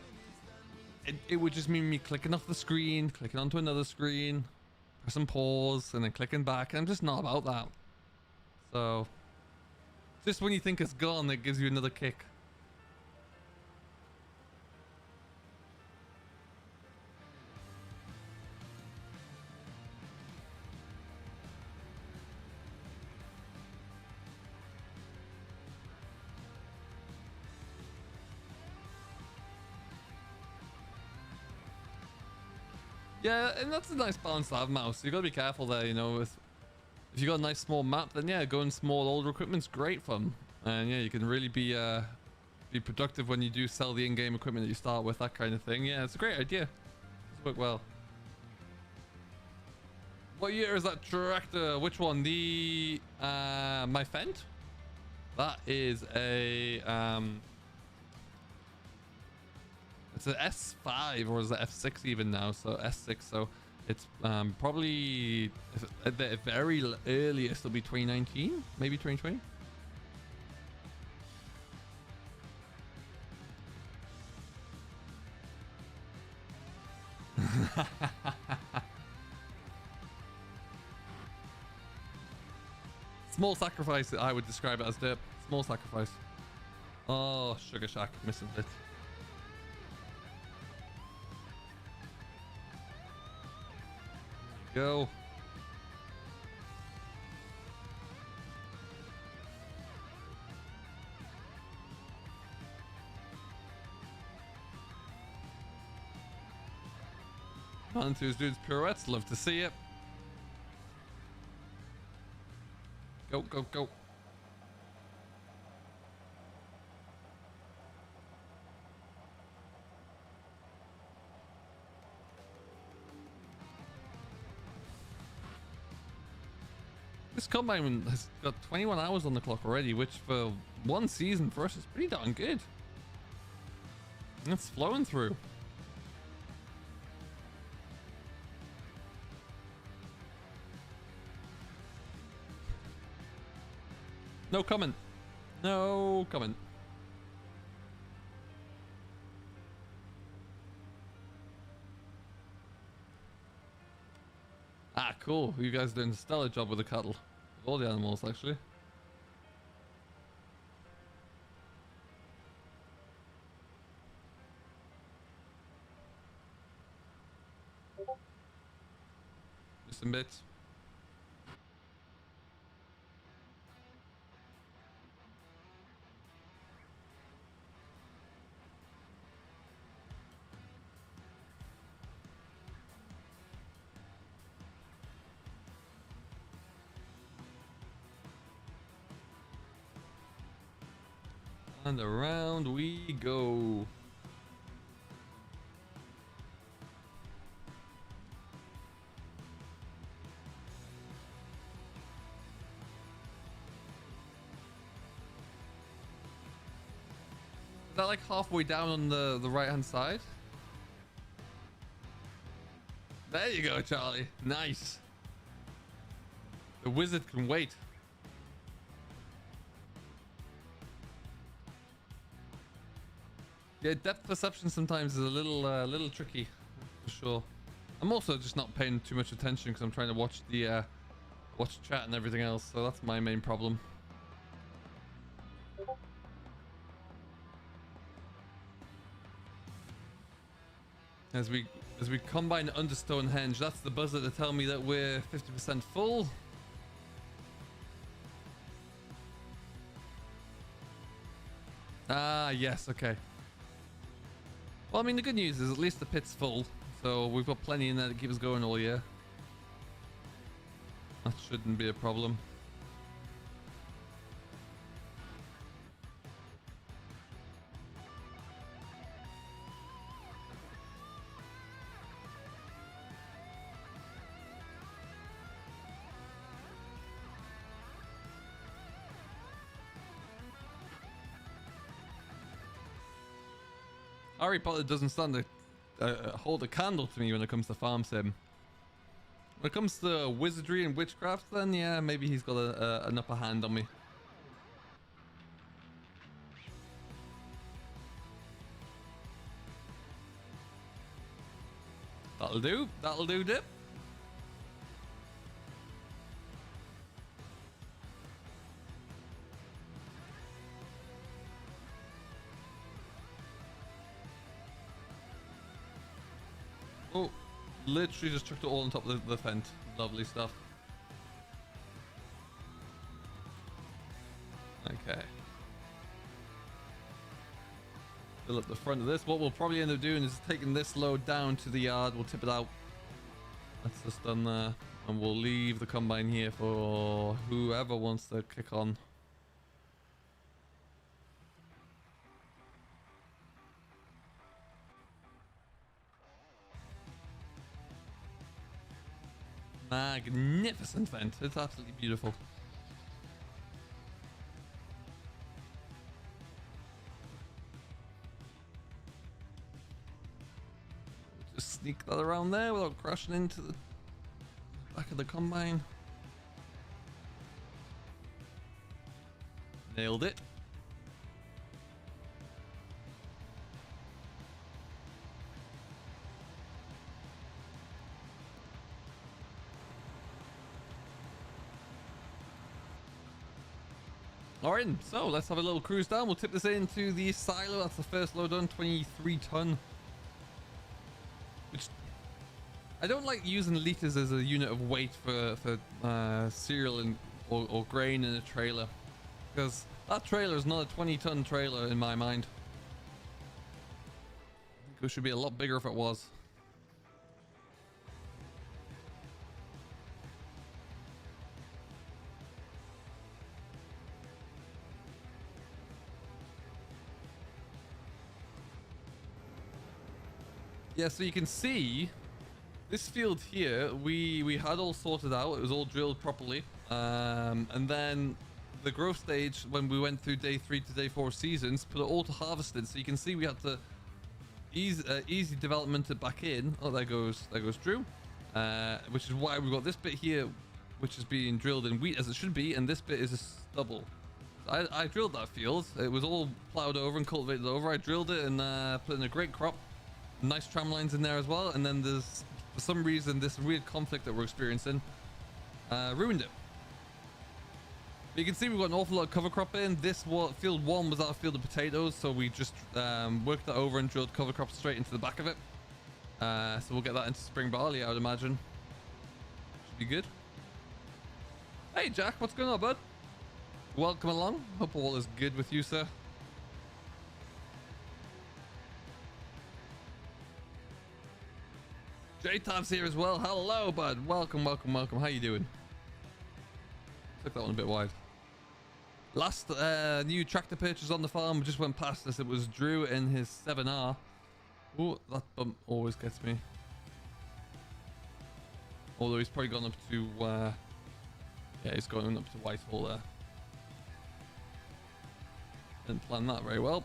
It would just mean me clicking off the screen, clicking onto another screen, pressing pause, and then clicking back. I'm just not about that. So, just when you think it's gone, it gives you another kick. Yeah, and that's a nice balance to have, Mouse. You gotta be careful there, you know. If you got a nice small map, then yeah, going small older equipment's great fun. And yeah, you can really be productive when you do sell the in-game equipment that you start with, that kind of thing. Yeah, it's a great idea. It's worked well. What year is that tractor? Which one? The my Fendt? That is a it's an S5, or is it F6 even now? So S6. So it's probably at the very earliest it'll be 2019, maybe 2020. Small sacrifice, I would describe it as the small sacrifice. Oh, Sugar Shack, missing it. Go. On to his dude's pirouettes, love to see it. Go, go, go. This combine has got 21 hours on the clock already, which for one season for us is pretty darn good. It's flowing through. No comment. No comment. Ah, cool. You guys are doing a stellar job with the cattle. With all the animals, actually. Just a bit. And around we go. Is that like halfway down on the right hand side? There you go, Charlie. Nice. The wizard can wait. Yeah, depth perception sometimes is a little tricky, for sure. I'm also just not paying too much attention because I'm trying to watch the watch chat and everything else, so that's my main problem. As we combine under Stonehenge, that's the buzzer to tell me that we're 50% full. Ah, yes, okay. Well, I mean, the good news is at least the pit's full, so we've got plenty in there to keep us going all year. That shouldn't be a problem. Harry Potter doesn't stand to hold a candle to me when it comes to farm sim. When it comes to wizardry and witchcraft, then yeah, maybe he's got an upper hand on me. That'll do. That'll do, Dip. Oh, literally just chucked it all on top of the fence. Lovely stuff. Okay. Fill up the front of this. What we'll probably end up doing is taking this load down to the yard. We'll tip it out That's just done there. And we'll leave the combine here for whoever wants to kick on. Magnificent vent. It's absolutely beautiful. Just sneak that around there without crashing into the back of the combine. Nailed it. Alright, so let's have a little cruise down. We'll tip this into the silo. That's the first load done, 23 ton. Which I don't like using liters as a unit of weight for cereal and or grain in a trailer, because that trailer is not a 20-ton trailer in my mind. I think it should be a lot bigger if it was. Yeah, so you can see this field here, we had all sorted out. It was all drilled properly. And then the growth stage, when we went through day 3 to day 4 seasons, put it all to harvesting. So you can see we had to easy development it back in. Oh, there goes Drew. Which is why we've got this bit here, which is being drilled in wheat as it should be, and this bit is a stubble. I drilled that field. It was all plowed over and cultivated over. I drilled it and put in a great crop. Nice tram lines in there as well, and then there's, for some reason, this weird conflict that we're experiencing ruined it. But you can see we've got an awful lot of cover crop in. This field 1 was our field of potatoes, so we just worked that over and drilled cover crop straight into the back of it. So we'll get that into spring barley, I would imagine. Should be good. Hey Jack, what's going on, bud? Welcome along. Hope all is good with you, sir. J-Tab's here as well. Hello, bud. Welcome, welcome, welcome. How you doing? Took that one a bit wide. Last new tractor purchase on the farm. We just went past us. It was Drew in his 7R. Oh, that bump always gets me. Although he's probably gone up to... yeah, he's going up to Whitehall there. Didn't plan that very well.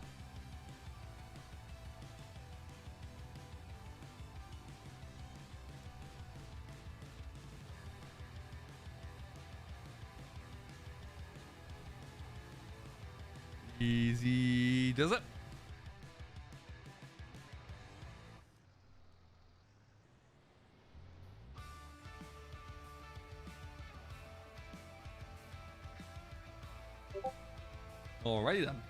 Easy does it. Alrighty then.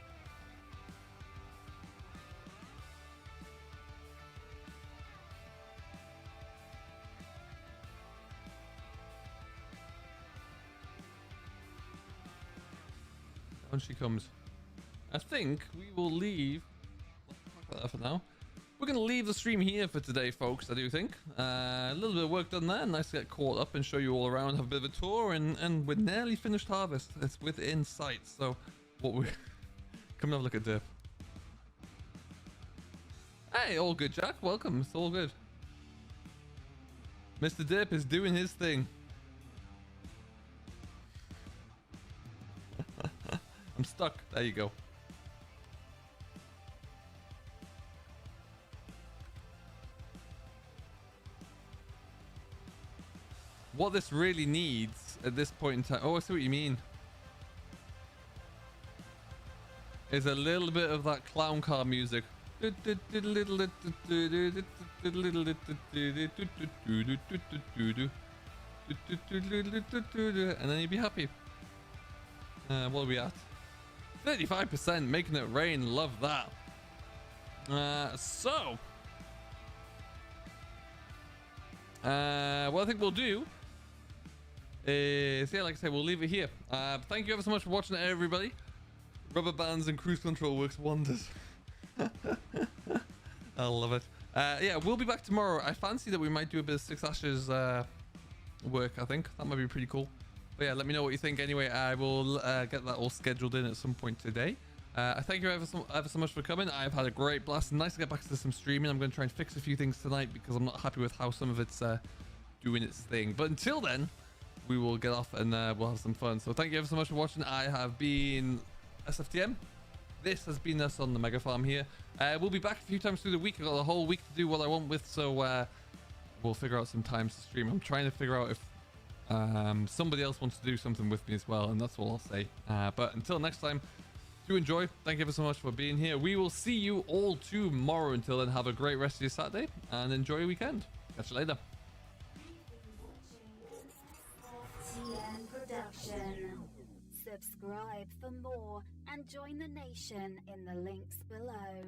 Down she comes. I think we will leave that for now. We're going to leave the stream here for today, folks. I do think a little bit of work done there. Nice to get caught up and show you all around, have a bit of a tour, and we're nearly finished harvest. It's within sight. So what we come and have a look at Dip. Hey, all good, Jack. Welcome. It's all good. Mr. Dip is doing his thing. I'm stuck. There you go. What this really needs at this point in time, oh, I see what you mean, is a little bit of that clown car music. And then you'd be happy. What are we at? 35%, making it rain. Love that. What I think we'll do is, yeah, like I said, we'll leave it here. Thank you ever so much for watching it, everybody. Rubber bands and cruise control works wonders. I love it. Yeah, we'll be back tomorrow. I fancy that we might do a bit of Six Ashes work. I think that might be pretty cool. But yeah, let me know what you think. Anyway, I will get that all scheduled in at some point today. I thank you ever so much for coming. I've had a great blast. Nice to get back to some streaming. I'm going to try and fix a few things tonight because I'm not happy with how some of it's doing its thing. But until then, we will get off and we'll have some fun. So thank you ever so much for watching. I have been SFTM. This has been us on the Mega Farm here. We'll be back a few times through the week. I've got a whole week to do what I want with, so we'll figure out some times to stream. I'm trying to figure out if somebody else wants to do something with me as well, and that's all I'll say. But until next time, do enjoy. Thank you ever so much for being here. We will see you all tomorrow. Until then, have a great rest of your Saturday and enjoy your weekend. Catch you later. TN Production. Subscribe for more and join the nation in the links below.